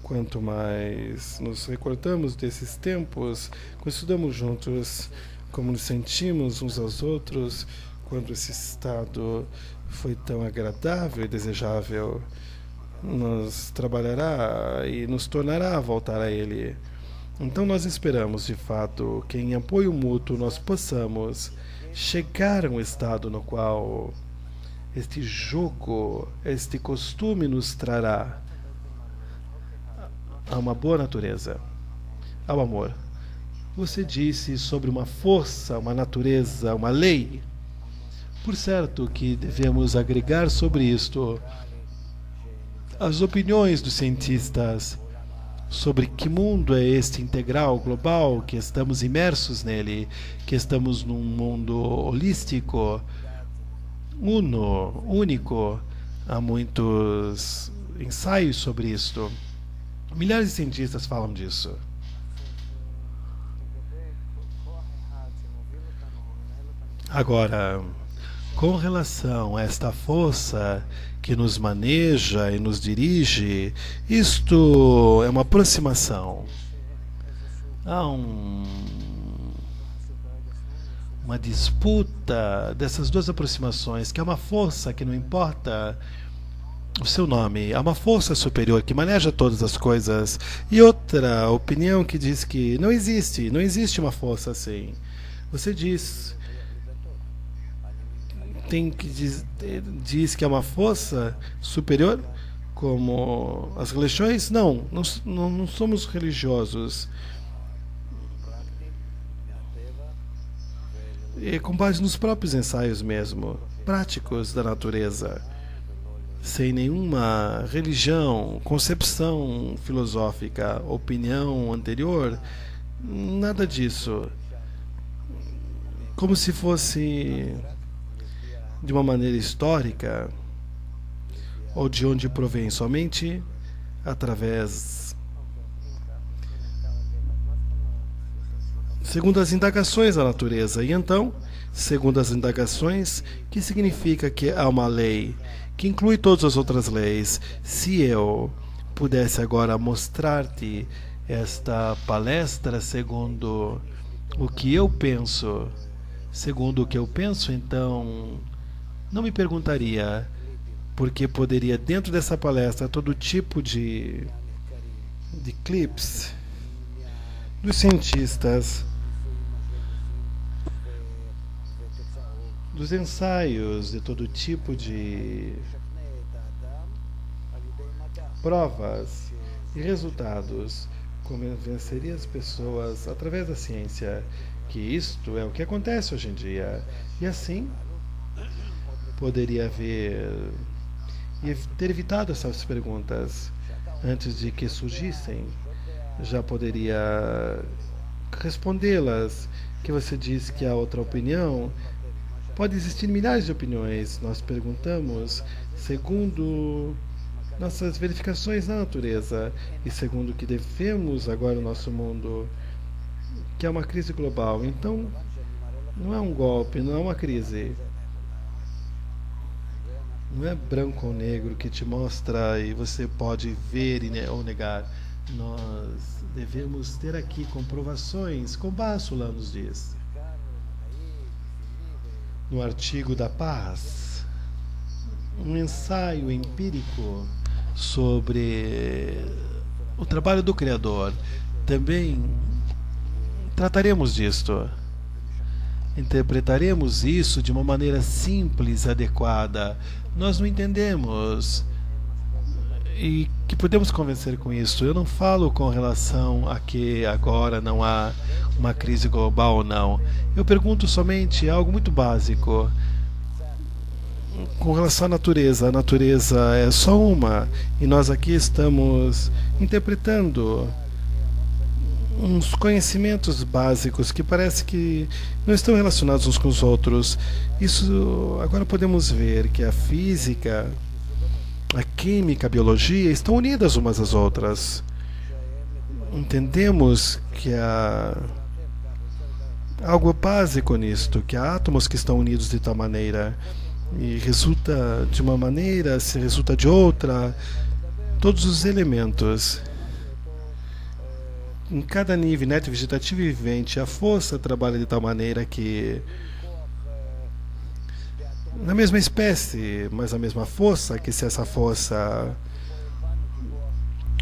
Quanto mais nos recordamos desses tempos, quando estudamos juntos, como nos sentimos uns aos outros, quando esse estado foi tão agradável e desejável, nos trabalhará e nos tornará a voltar a ele. Então nós esperamos, de fato, que em apoio mútuo nós possamos chegar a um estado no qual este jogo, este costume nos trará a uma boa natureza, ao amor. Você disse sobre uma força, uma natureza, uma lei. Por certo que devemos agregar sobre isto as opiniões dos cientistas sobre que mundo é este integral, global, que estamos imersos nele, que estamos num mundo holístico, único. Há muitos ensaios sobre isto. Milhares de cientistas falam disso. Agora, com relação a esta força que nos maneja e nos dirige, isto é uma aproximação. Há uma disputa dessas duas aproximações, que é uma força que não importa o seu nome, há uma força superior que maneja todas as coisas, e outra opinião que diz que não existe uma força assim. Você diz que é uma força superior, como as religiões? Não somos religiosos. e com base nos próprios ensaios mesmo, práticos da natureza, sem nenhuma religião, concepção filosófica, opinião anterior, nada disso. Como se fosse de uma maneira histórica, ou de onde provém somente através, segundo as indagações da natureza. E então, segundo as indagações, que significa que há uma lei que inclui todas as outras leis. Se eu pudesse agora mostrar-te esta palestra segundo o que eu penso, então não me perguntaria, porque poderia dentro dessa palestra todo tipo de clips dos cientistas, dos ensaios, de todo tipo de provas e resultados, convenceria as pessoas através da ciência que isto é o que acontece hoje em dia. E assim poderia haver e ter evitado essas perguntas antes de que surgissem. Já poderia respondê-las, que você diz que há outra opinião. Pode existir milhares de opiniões. Nós perguntamos segundo nossas verificações na natureza e segundo o que devemos agora no nosso mundo, que é uma crise global. Então, não é um golpe, não é uma crise. Não é branco ou negro que te mostra e você pode ver ou negar. Nós devemos ter aqui comprovações, como Bássula nos diz. No artigo da Paz, um ensaio empírico sobre o trabalho do Criador. Também trataremos disto. Interpretaremos isso de uma maneira simples, adequada. Nós não entendemos e que podemos convencer com isso. Eu não falo com relação a que agora não há uma crise global ou não. Eu pergunto somente algo muito básico. Com relação à natureza, a natureza é só uma, e nós aqui estamos interpretando uns conhecimentos básicos que parece que não estão relacionados uns com os outros. Isso agora podemos ver que a física, a química, a biologia estão unidas umas às outras. Entendemos que há algo básico nisto, que há átomos que estão unidos de tal maneira e resulta de uma maneira, se resulta de outra, todos os elementos. Em cada nível, neto, vegetativo e vivente, a força trabalha de tal maneira que, na mesma espécie, mas a mesma força, que se essa força,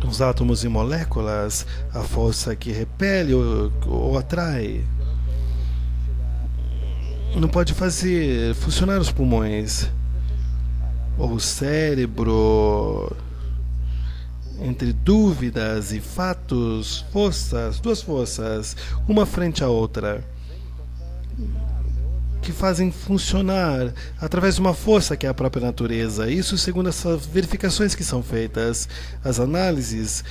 os átomos e moléculas, a força que repele ou atrai, não pode fazer funcionar os pulmões ou o cérebro. Entre dúvidas e fatos, forças, duas forças, uma frente à outra, que fazem funcionar através de uma força que é a própria natureza. Isso segundo essas verificações que são feitas, as análises,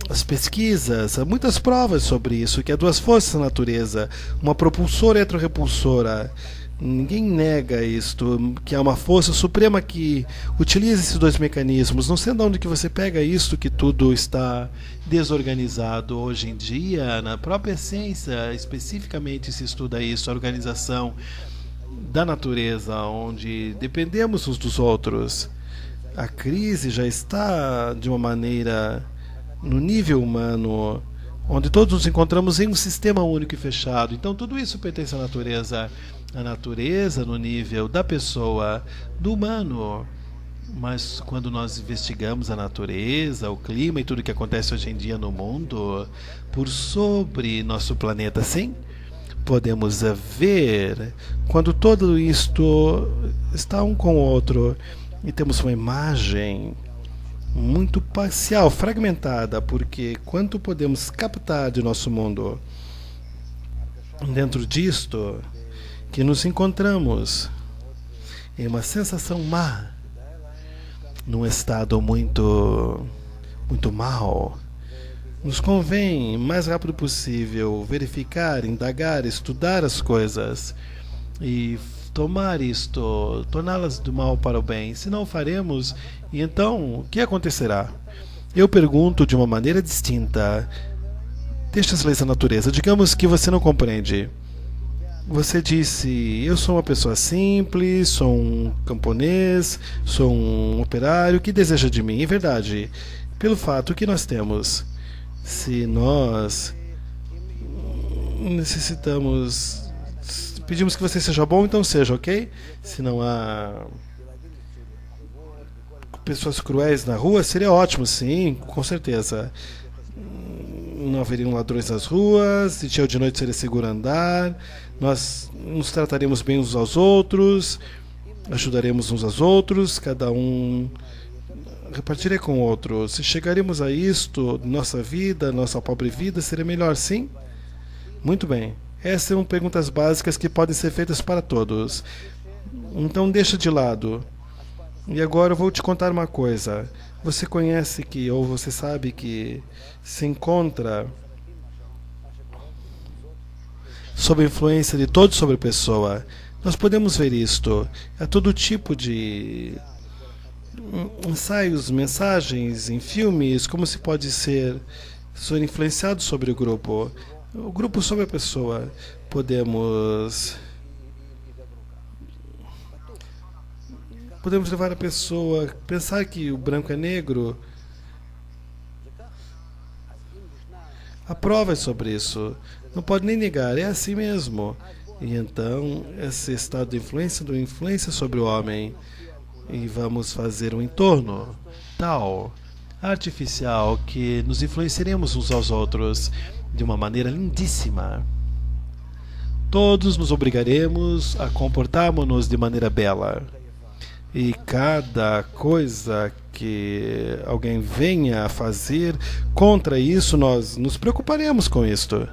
as pesquisas, há muitas provas sobre isso, que há duas forças na natureza, uma propulsora e outra repulsora. Ninguém nega isto, que há uma força suprema que utiliza esses dois mecanismos. Não sei de onde que você pega isto, que tudo está desorganizado hoje em dia. Na própria ciência, especificamente se estuda isso, a organização da natureza, onde dependemos uns dos outros. A crise já está de uma maneira no nível humano, onde todos nos encontramos em um sistema único e fechado. Então tudo isso pertence à natureza. A natureza no nível da pessoa, do humano. Mas quando nós investigamos a natureza, o clima e tudo que acontece hoje em dia no mundo, por sobre nosso planeta, sim, podemos ver quando tudo isto está um com o outro e temos uma imagem muito parcial, fragmentada, porque quanto podemos captar de nosso mundo dentro disto, que nos encontramos em uma sensação má, num estado muito mal. Nos convém, o mais rápido possível, verificar, indagar, estudar as coisas e tomar isto, torná-las do mal para o bem. Se não o faremos, e então o que acontecerá? Eu pergunto de uma maneira distinta. Deixa as leis da natureza. Digamos que você não compreende. Você disse, eu sou uma pessoa simples, sou um camponês, sou um operário, o que deseja de mim? Em verdade, pelo fato que nós temos, se nós necessitamos, pedimos que você seja bom, então seja, ok? Se não há pessoas cruéis na rua, seria ótimo, sim, com certeza. Não haveriam ladrões nas ruas, de dia ou de noite seria seguro andar, nós nos trataríamos bem uns aos outros, ajudaremos uns aos outros, cada um repartiria com o outro. Se chegaríamos a isto, nossa vida, nossa pobre vida, seria melhor, sim? Muito bem. Essas são perguntas básicas que podem ser feitas para todos. Então deixa de lado. E agora eu vou te contar uma coisa. Você conhece que, ou você sabe que se encontra sob a influência de todo sobre a pessoa. Nós podemos ver isto. Há todo tipo de ensaios, mensagens em filmes, como se pode ser influenciado sobre o grupo. O grupo sobre a pessoa. Podemos levar a pessoa a pensar que o branco é negro. A prova é sobre isso. Não pode nem negar, é assim mesmo. E então, esse estado de influência sobre o homem. E vamos fazer um entorno tal, artificial, que nos influenciaremos uns aos outros de uma maneira lindíssima. Todos nos obrigaremos a comportarmos-nos de maneira bela. E cada coisa que alguém venha a fazer contra isso, nós nos preocuparemos com isto.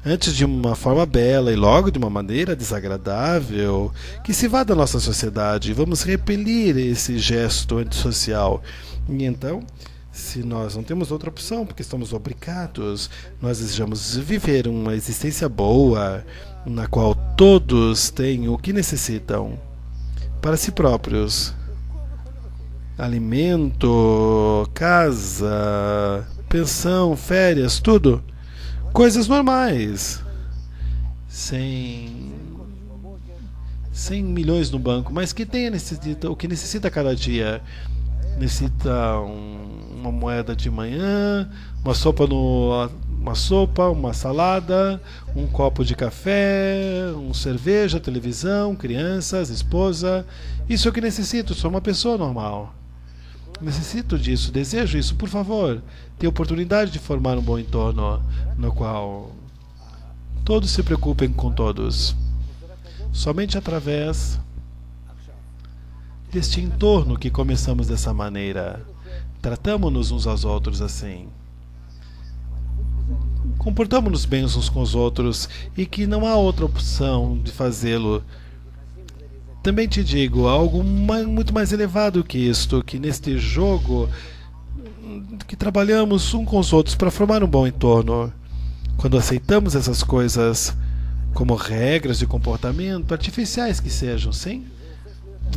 Antes de uma forma bela e logo de uma maneira desagradável, que se vá da nossa sociedade. Vamos repelir esse gesto antissocial. E então, se nós não temos outra opção, porque estamos obrigados, nós desejamos viver uma existência boa, na qual todos têm o que necessitam para si próprios. Alimento, casa, pensão, férias, tudo. Coisas normais. 100 milhões no banco, mas que tenha o que necessita cada dia. Necessita uma moeda de manhã, uma sopa, uma salada, um copo de café, cerveja, televisão, crianças, esposa. Isso é o que necessito, sou uma pessoa normal. Necessito disso, desejo isso, por favor. Tenho oportunidade de formar um bom entorno no qual todos se preocupem com todos. Somente através deste entorno que começamos dessa maneira. Tratamos-nos uns aos outros assim. Comportamos-nos bem uns com os outros e que não há outra opção de fazê-lo. Também te digo algo muito mais elevado que isto, que neste jogo que trabalhamos uns com os outros para formar um bom entorno. Quando aceitamos essas coisas como regras de comportamento, artificiais que sejam, sim?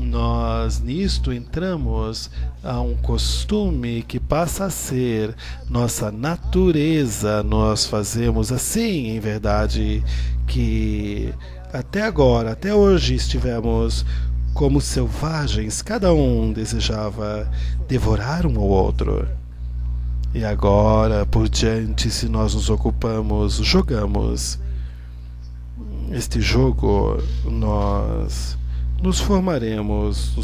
Nós nisto entramos a um costume que passa a ser nossa natureza. Nós fazemos assim, em verdade, que até agora, até hoje estivemos como selvagens, cada um desejava devorar um ao outro. E agora, por diante, se nós nos ocupamos, jogamos este jogo, nós nos formaremos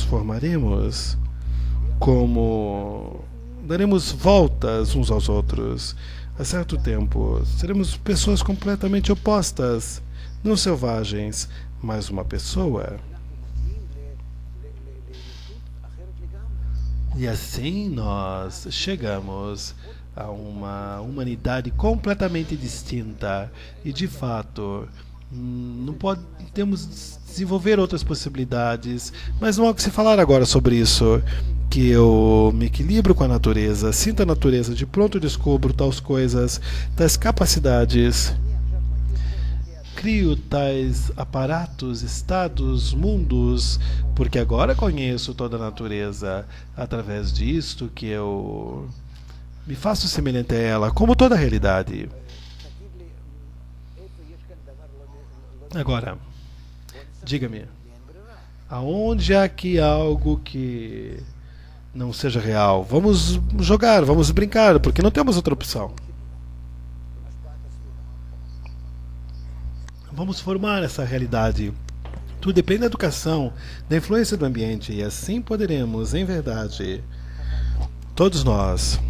como daremos voltas uns aos outros. A certo tempo, seremos pessoas completamente opostas, não selvagens, mas uma pessoa. E assim nós chegamos a uma humanidade completamente distinta. E de fato, Não podemos desenvolver outras possibilidades, mas não há o que se falar agora sobre isso. Que eu me equilibro com a natureza, sinto a natureza, de pronto descubro tais coisas, tais capacidades, crio tais aparatos, estados, mundos, porque agora conheço toda a natureza. Através disto que eu me faço semelhante a ela, como toda a realidade. Agora, diga-me, aonde há aqui algo que não seja real? Vamos jogar, vamos brincar, porque não temos outra opção. Vamos formar essa realidade. Tudo depende da educação, da influência do ambiente, e assim poderemos, em verdade, todos nós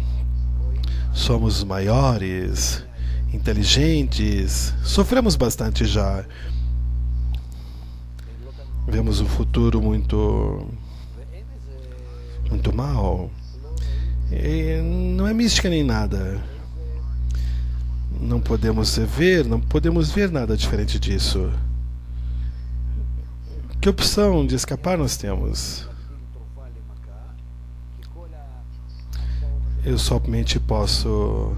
somos maiores, inteligentes, sofremos bastante já. Vemos um futuro muito mal. E não é mística nem nada. Não podemos ver nada diferente disso. Que opção de escapar nós temos? Eu somente posso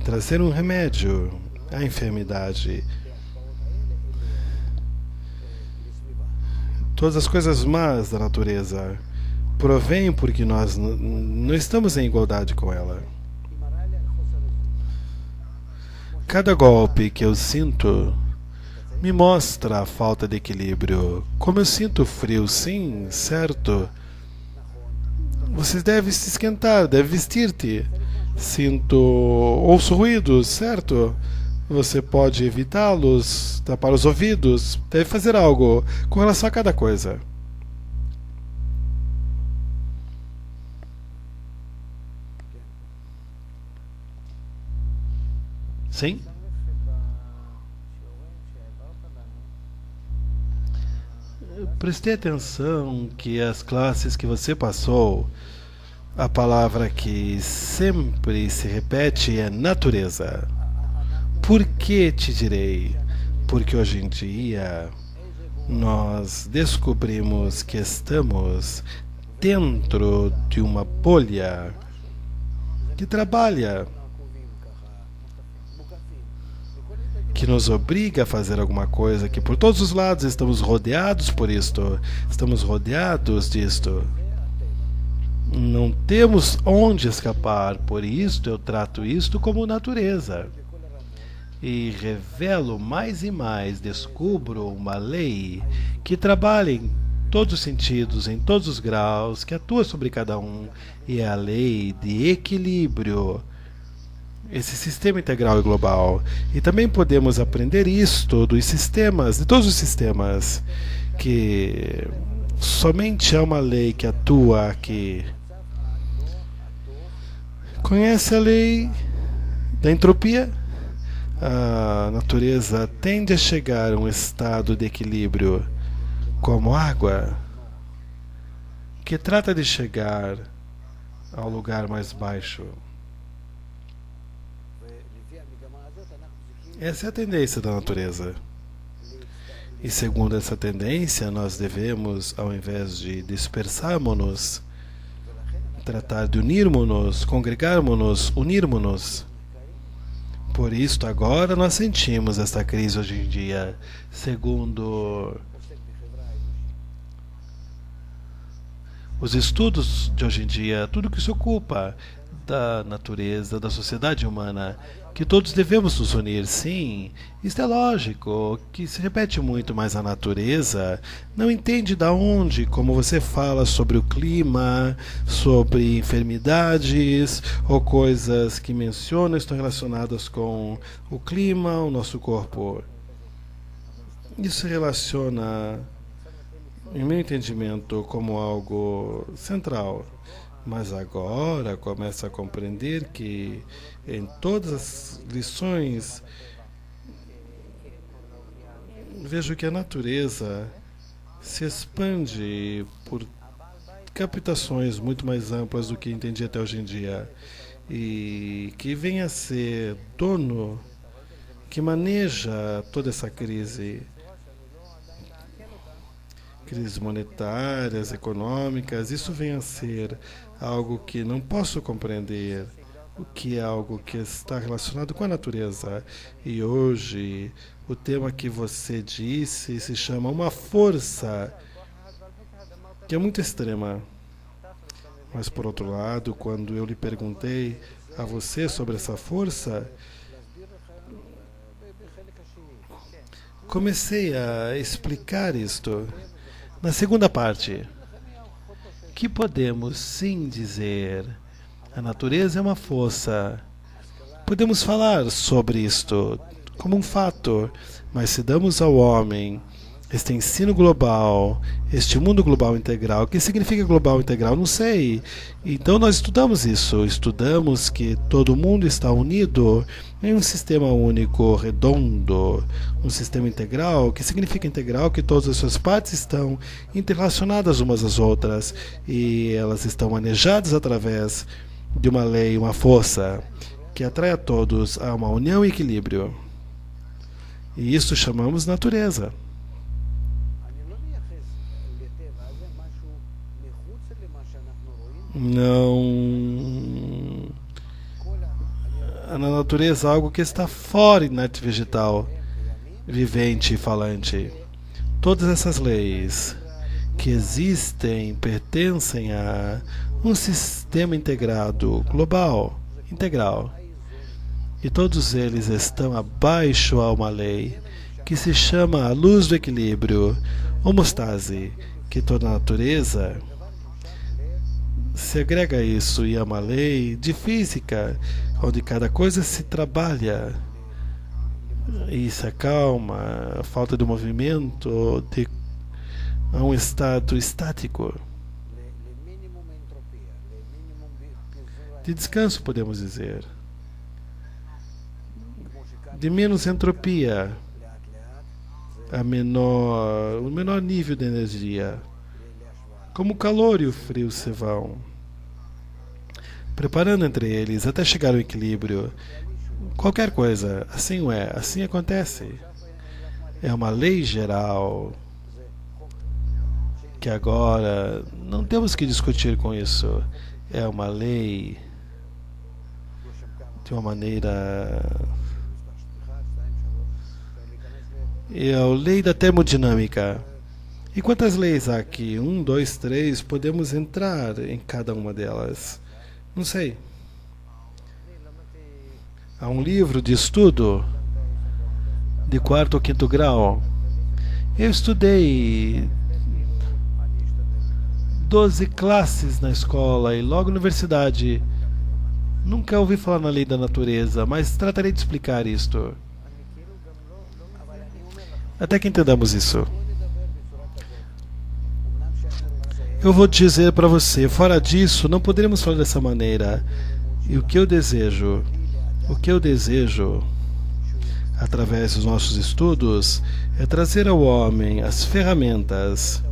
trazer um remédio à enfermidade. Todas as coisas más da natureza provêm porque nós não estamos em igualdade com ela. Cada golpe que eu sinto me mostra a falta de equilíbrio. Como eu sinto frio, sim, certo. Você deve se esquentar, deve vestir-te. Ouço ruídos, certo? Você pode evitá-los, tapar os ouvidos, deve fazer algo com relação a cada coisa. Sim? Prestei atenção que as classes que você passou, a palavra que sempre se repete é natureza. Por que te direi? Porque hoje em dia nós descobrimos que estamos dentro de uma bolha que trabalha, que nos obriga a fazer alguma coisa, que por todos os lados estamos rodeados por isto, estamos rodeados disto. Não temos onde escapar, por isto eu trato isto como natureza. E revelo mais e mais, descubro uma lei que trabalha em todos os sentidos, em todos os graus, que atua sobre cada um, e é a lei de equilíbrio. Esse sistema integral e global. E também podemos aprender isto dos sistemas, de todos os sistemas, que somente há uma lei que atua aqui. Conhece a lei da entropia? A natureza tende a chegar a um estado de equilíbrio como água, que trata de chegar ao lugar mais baixo. Essa é a tendência da natureza. E segundo essa tendência, nós devemos, ao invés de dispersarmos-nos, tratar de unirmos-nos, congregarmos-nos, unirmos-nos. Por isto, agora nós sentimos esta crise hoje em dia, segundo os estudos de hoje em dia, tudo que se ocupa da natureza, da sociedade humana, que todos devemos nos unir, sim. Isto é lógico, que se repete muito, mas a natureza não entende de onde, como você fala sobre o clima, sobre enfermidades ou coisas que mencionam estão relacionadas com o clima, o nosso corpo. Isso se relaciona, em meu entendimento, como algo central. Mas agora começa a compreender que em todas as lições vejo que a natureza se expande por captações muito mais amplas do que entendi até hoje em dia, e que vem a ser dono, que maneja toda essa crise. Crises monetárias, econômicas, isso vem a ser algo que não posso compreender, o que é algo que está relacionado com a natureza. E hoje, o tema que você disse se chama uma força que é muito extrema. Mas, por outro lado, quando eu lhe perguntei a você sobre essa força, comecei a explicar isto. Na segunda parte, que podemos sim dizer, a natureza é uma força. Podemos falar sobre isto como um fato, mas se damos ao homem este ensino global, este mundo global integral, o que significa global integral? Não sei. Então nós estudamos isso, estudamos que todo mundo está unido em um sistema único, redondo, um sistema integral. O que significa integral? Que todas as suas partes estão interrelacionadas umas às outras e elas estão manejadas através de uma lei, uma força que atrai a todos a uma união e equilíbrio. E isso chamamos natureza. Não. Na natureza, algo que está fora da arte vegetal, vivente e falante. Todas essas leis que existem pertencem a um sistema integrado, global, integral. E todos eles estão abaixo a uma lei que se chama a luz do equilíbrio, homostase, que toda a natureza se agrega a isso, e é uma lei de física, onde cada coisa se trabalha e se acalma, a falta de movimento, a um estado estático, de descanso, podemos dizer, de menos entropia, o menor nível de energia. Como o calor e o frio se vão preparando entre eles até chegar ao equilíbrio. Qualquer coisa, assim é, assim acontece. É uma lei geral que agora não temos que discutir com isso. É uma lei de uma maneira... É a lei da termodinâmica. E quantas leis há aqui? 1, 2, 3, podemos entrar em cada uma delas. Não sei. Há um livro de estudo de 4º ou 5º grau. Eu estudei 12 classes na escola e logo na universidade. Nunca ouvi falar na lei da natureza, mas tratarei de explicar isto. Até que entendamos isso. Eu vou dizer para você, fora disso, não poderíamos falar dessa maneira. E o que eu desejo, através dos nossos estudos, é trazer ao homem as ferramentas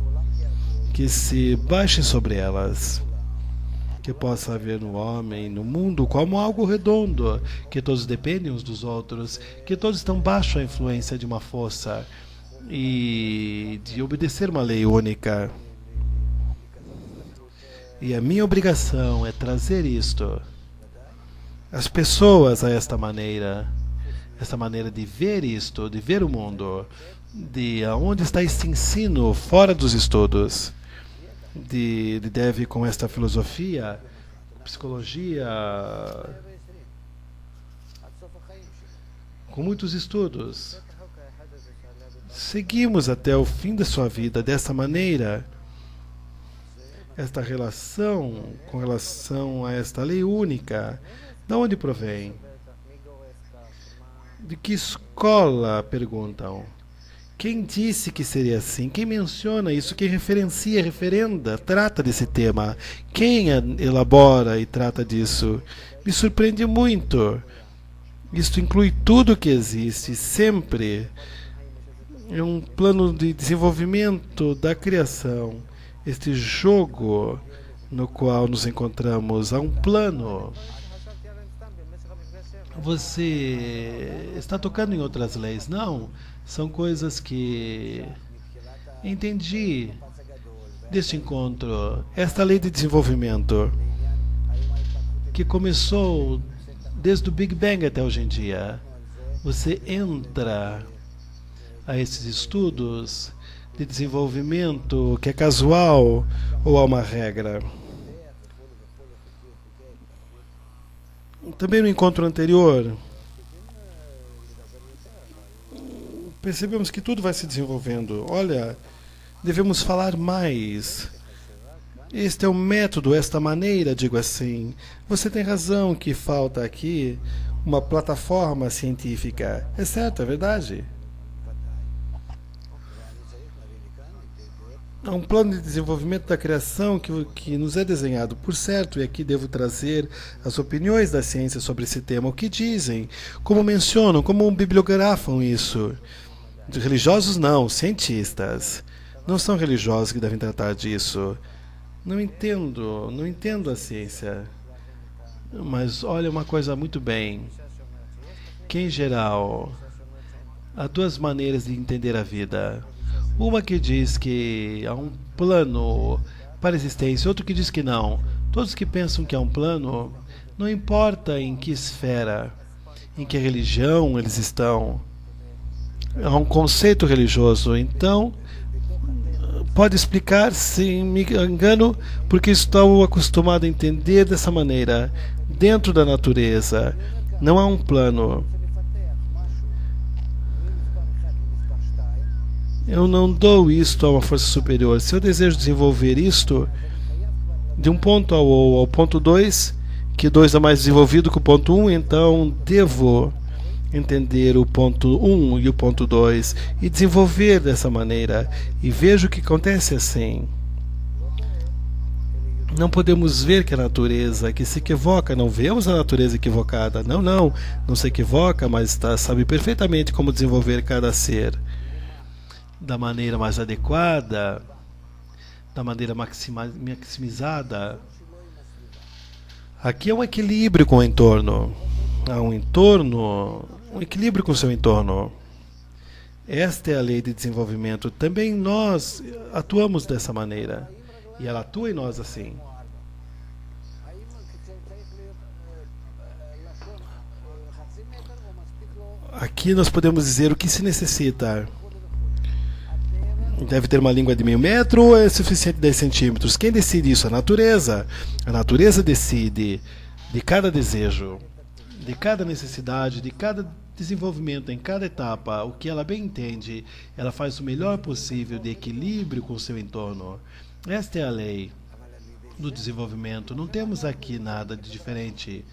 que se baixem sobre elas, que possa haver no homem, no mundo, como algo redondo, que todos dependem uns dos outros, que todos estão baixo a influência de uma força e de obedecer uma lei única. E a minha obrigação é trazer isto, as pessoas a esta maneira de ver isto, de ver o mundo, de aonde está esse ensino fora dos estudos, deve com esta filosofia, psicologia, com muitos estudos. Seguimos até o fim da sua vida dessa maneira. Esta relação com relação a esta lei única, de onde provém? De que escola, perguntam? Quem disse que seria assim? Quem menciona isso? Quem referencia, referenda, trata desse tema? Quem elabora e trata disso? Me surpreende muito. Isto inclui tudo o que existe, sempre. É um plano de desenvolvimento da criação. Este jogo no qual nos encontramos há um plano. Você está tocando em outras leis? Não, são coisas que entendi deste encontro. Esta lei de desenvolvimento que começou desde o Big Bang até hoje em dia. Você entra a esses estudos de desenvolvimento que é casual ou há uma regra? Também no encontro anterior, percebemos que tudo vai se desenvolvendo. Olha, devemos falar mais. Este é o método, esta maneira, digo assim. Você tem razão que falta aqui uma plataforma científica. É certo, é verdade. Há um plano de desenvolvimento da criação que nos é desenhado, por certo, e aqui devo trazer as opiniões da ciência sobre esse tema. O que dizem? Como mencionam? Como bibliografam isso? De religiosos não, cientistas. Não são religiosos que devem tratar disso. Não entendo a ciência. Mas olha uma coisa muito bem. Que em geral, há duas maneiras de entender a vida. Uma que diz que há um plano para a existência, outro que diz que não. Todos que pensam que há um plano, não importa em que esfera, em que religião eles estão, há um conceito religioso. Então, pode explicar, se me engano, porque estou acostumado a entender dessa maneira. Dentro da natureza, não há um plano. Eu não dou isto a uma força superior. Se eu desejo desenvolver isto de um ponto ao ponto 2, que 2 é mais desenvolvido que o ponto 1, então devo entender o ponto 1 e o ponto 2 e desenvolver dessa maneira. E vejo que acontece assim. Não podemos ver que a natureza que se equivoca, não vemos a natureza equivocada. Não se equivoca, mas sabe perfeitamente como desenvolver cada ser da maneira mais adequada, da maneira maximizada. Aqui é um equilíbrio com o entorno. Há um equilíbrio com o seu entorno. Esta é a lei de desenvolvimento. Também nós atuamos dessa maneira. E ela atua em nós assim. Aqui nós podemos dizer o que se necessita. Deve ter uma língua de 0,5 m ou é suficiente 10 centímetros? Quem decide isso? A natureza. A natureza decide de cada desejo, de cada necessidade, de cada desenvolvimento, em cada etapa, o que ela bem entende. Ela faz o melhor possível de equilíbrio com o seu entorno. Esta é a lei do desenvolvimento. Não temos aqui nada de diferente.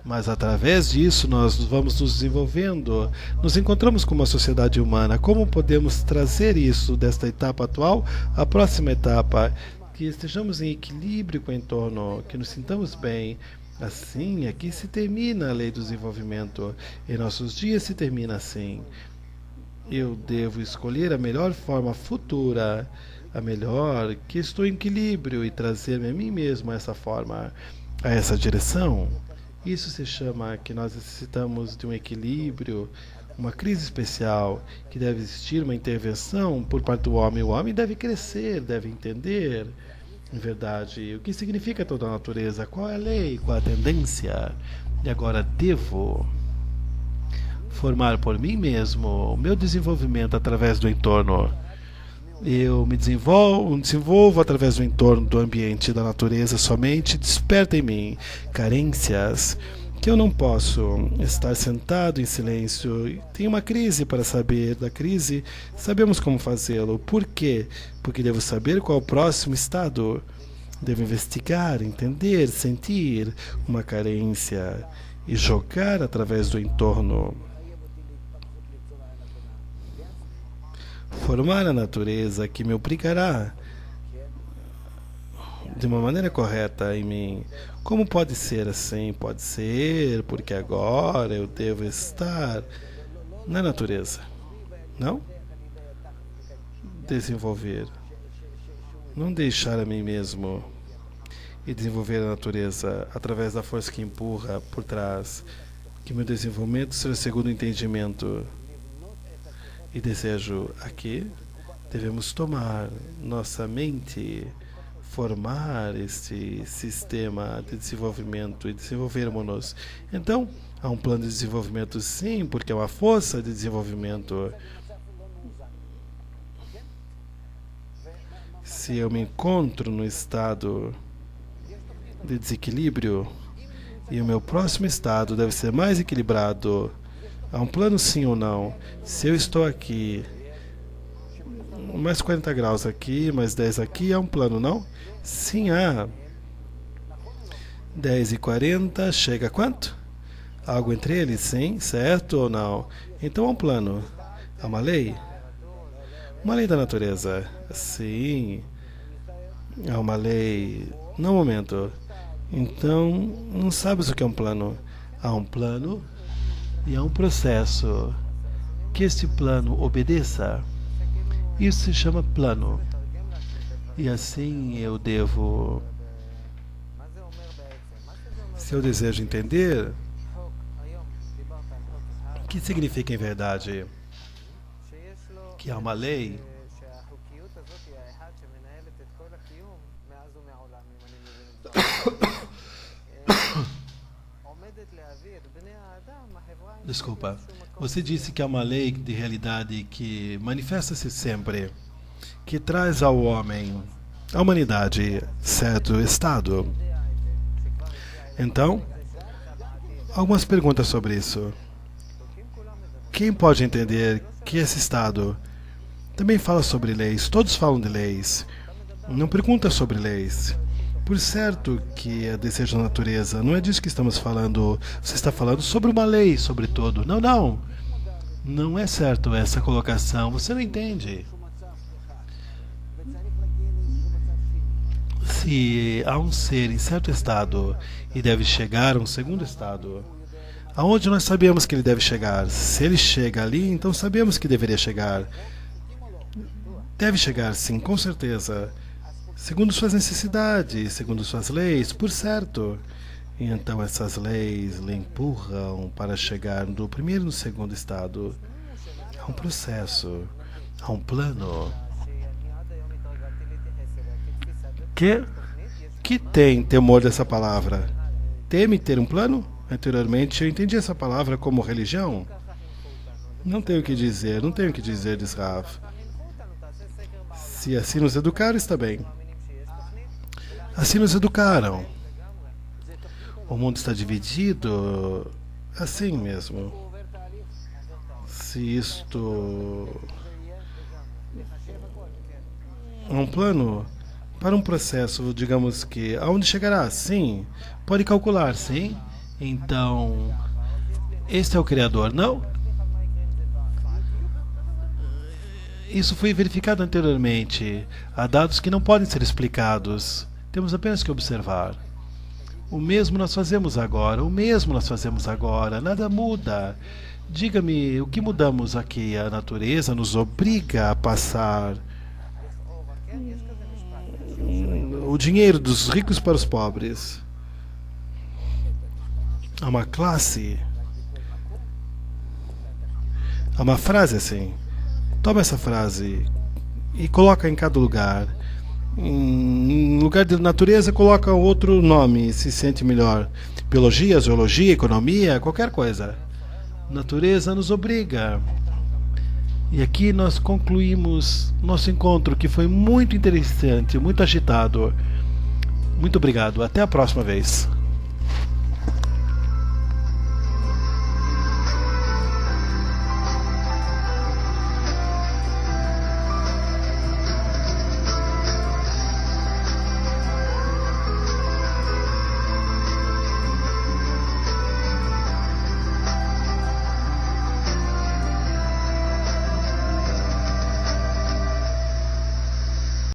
Mas através disso nós vamos nos desenvolvendo, nos encontramos com uma sociedade humana. Como podemos trazer isso desta etapa atual à próxima etapa? Que estejamos em equilíbrio com o entorno, que nos sintamos bem. Assim, aqui se termina a lei do desenvolvimento. Em nossos dias se termina assim. Eu devo escolher a melhor forma futura, a melhor, que estou em equilíbrio e trazer-me a mim mesmo a essa forma, a essa direção. Isso se chama que nós necessitamos de um equilíbrio, uma crise especial, que deve existir uma intervenção por parte do homem. O homem deve crescer, deve entender, em verdade, o que significa toda a natureza, qual é a lei, qual é a tendência. E agora devo formar por mim mesmo o meu desenvolvimento através do entorno. Eu me desenvolvo através do entorno, do ambiente, da natureza somente. Desperta em mim carências que eu não posso estar sentado em silêncio. Tem uma crise para saber da crise, sabemos como fazê-lo. Por quê? Porque devo saber qual é o próximo estado. Devo investigar, entender, sentir uma carência e jogar através do entorno. Formar a natureza que me obrigará de uma maneira correta em mim. Como pode ser assim? Pode ser porque agora eu devo estar na natureza. Não? Desenvolver. Não deixar a mim mesmo e desenvolver a natureza através da força que empurra por trás, que meu desenvolvimento seja segundo o entendimento e desejo aqui, devemos tomar nossa mente, formar este sistema de desenvolvimento e desenvolvermos-nos. Então, há um plano de desenvolvimento, sim, porque é uma força de desenvolvimento. Se eu me encontro no estado de desequilíbrio e o meu próximo estado deve ser mais equilibrado, há um plano sim ou não? Se eu estou aqui, mais 40 graus aqui, mais 10 aqui, há um plano, não? Sim, há. 10 e 40, chega a quanto? Algo entre eles, sim, certo ou não? Então há um plano. Há uma lei? Uma lei da natureza. Sim. Há uma lei. Não, um momento. Então, não sabes o que é um plano. Há um plano e há um processo. Que este plano obedeça. Isso se chama plano. E assim eu devo... Se eu desejo entender, o que significa em verdade? Que há uma lei Desculpa. Você disse que há uma lei de realidade que manifesta-se sempre, que traz ao homem, à humanidade, certo estado. Então, algumas perguntas sobre isso. Quem pode entender que esse estado também fala sobre leis? Todos falam de leis. Não pergunta sobre leis. Por certo que é desejo da natureza. Não é disso que estamos falando. Você está falando sobre uma lei, sobretudo. Não, não. Não é certo essa colocação. Você não entende. Se há um ser em certo estado e deve chegar a um segundo estado, aonde nós sabemos que ele deve chegar? Se ele chega ali, então sabemos que deveria chegar. Deve chegar, sim, com certeza. Segundo suas necessidades, segundo suas leis, por certo. E então essas leis lhe empurram para chegar no primeiro e no segundo estado. Há um processo, há um plano. Que tem temor dessa palavra? Teme ter um plano? Anteriormente eu entendi essa palavra como religião. Não tenho o que dizer, não tenho o que dizer, diz Rav. Se assim nos educaram, está bem. Assim nos educaram. O mundo está dividido assim mesmo. Se isto é um plano para um processo, digamos que aonde chegará? Sim. Pode calcular, sim. Então, este é o Criador, não? Isso foi verificado anteriormente. Há dados que não podem ser explicados. Temos apenas que observar. O mesmo nós fazemos agora. O mesmo nós fazemos agora. Nada muda. Diga-me, o que mudamos aqui? A natureza nos obriga a passar o dinheiro dos ricos para os pobres. Há uma classe. Há uma frase assim. Toma essa frase e coloca em cada lugar. Em lugar de natureza, coloca outro nome, se sente melhor. Biologia, zoologia, economia, qualquer coisa. Natureza nos obriga. E aqui nós concluímos nosso encontro, que foi muito interessante, muito agitado. Muito obrigado. Até a próxima vez.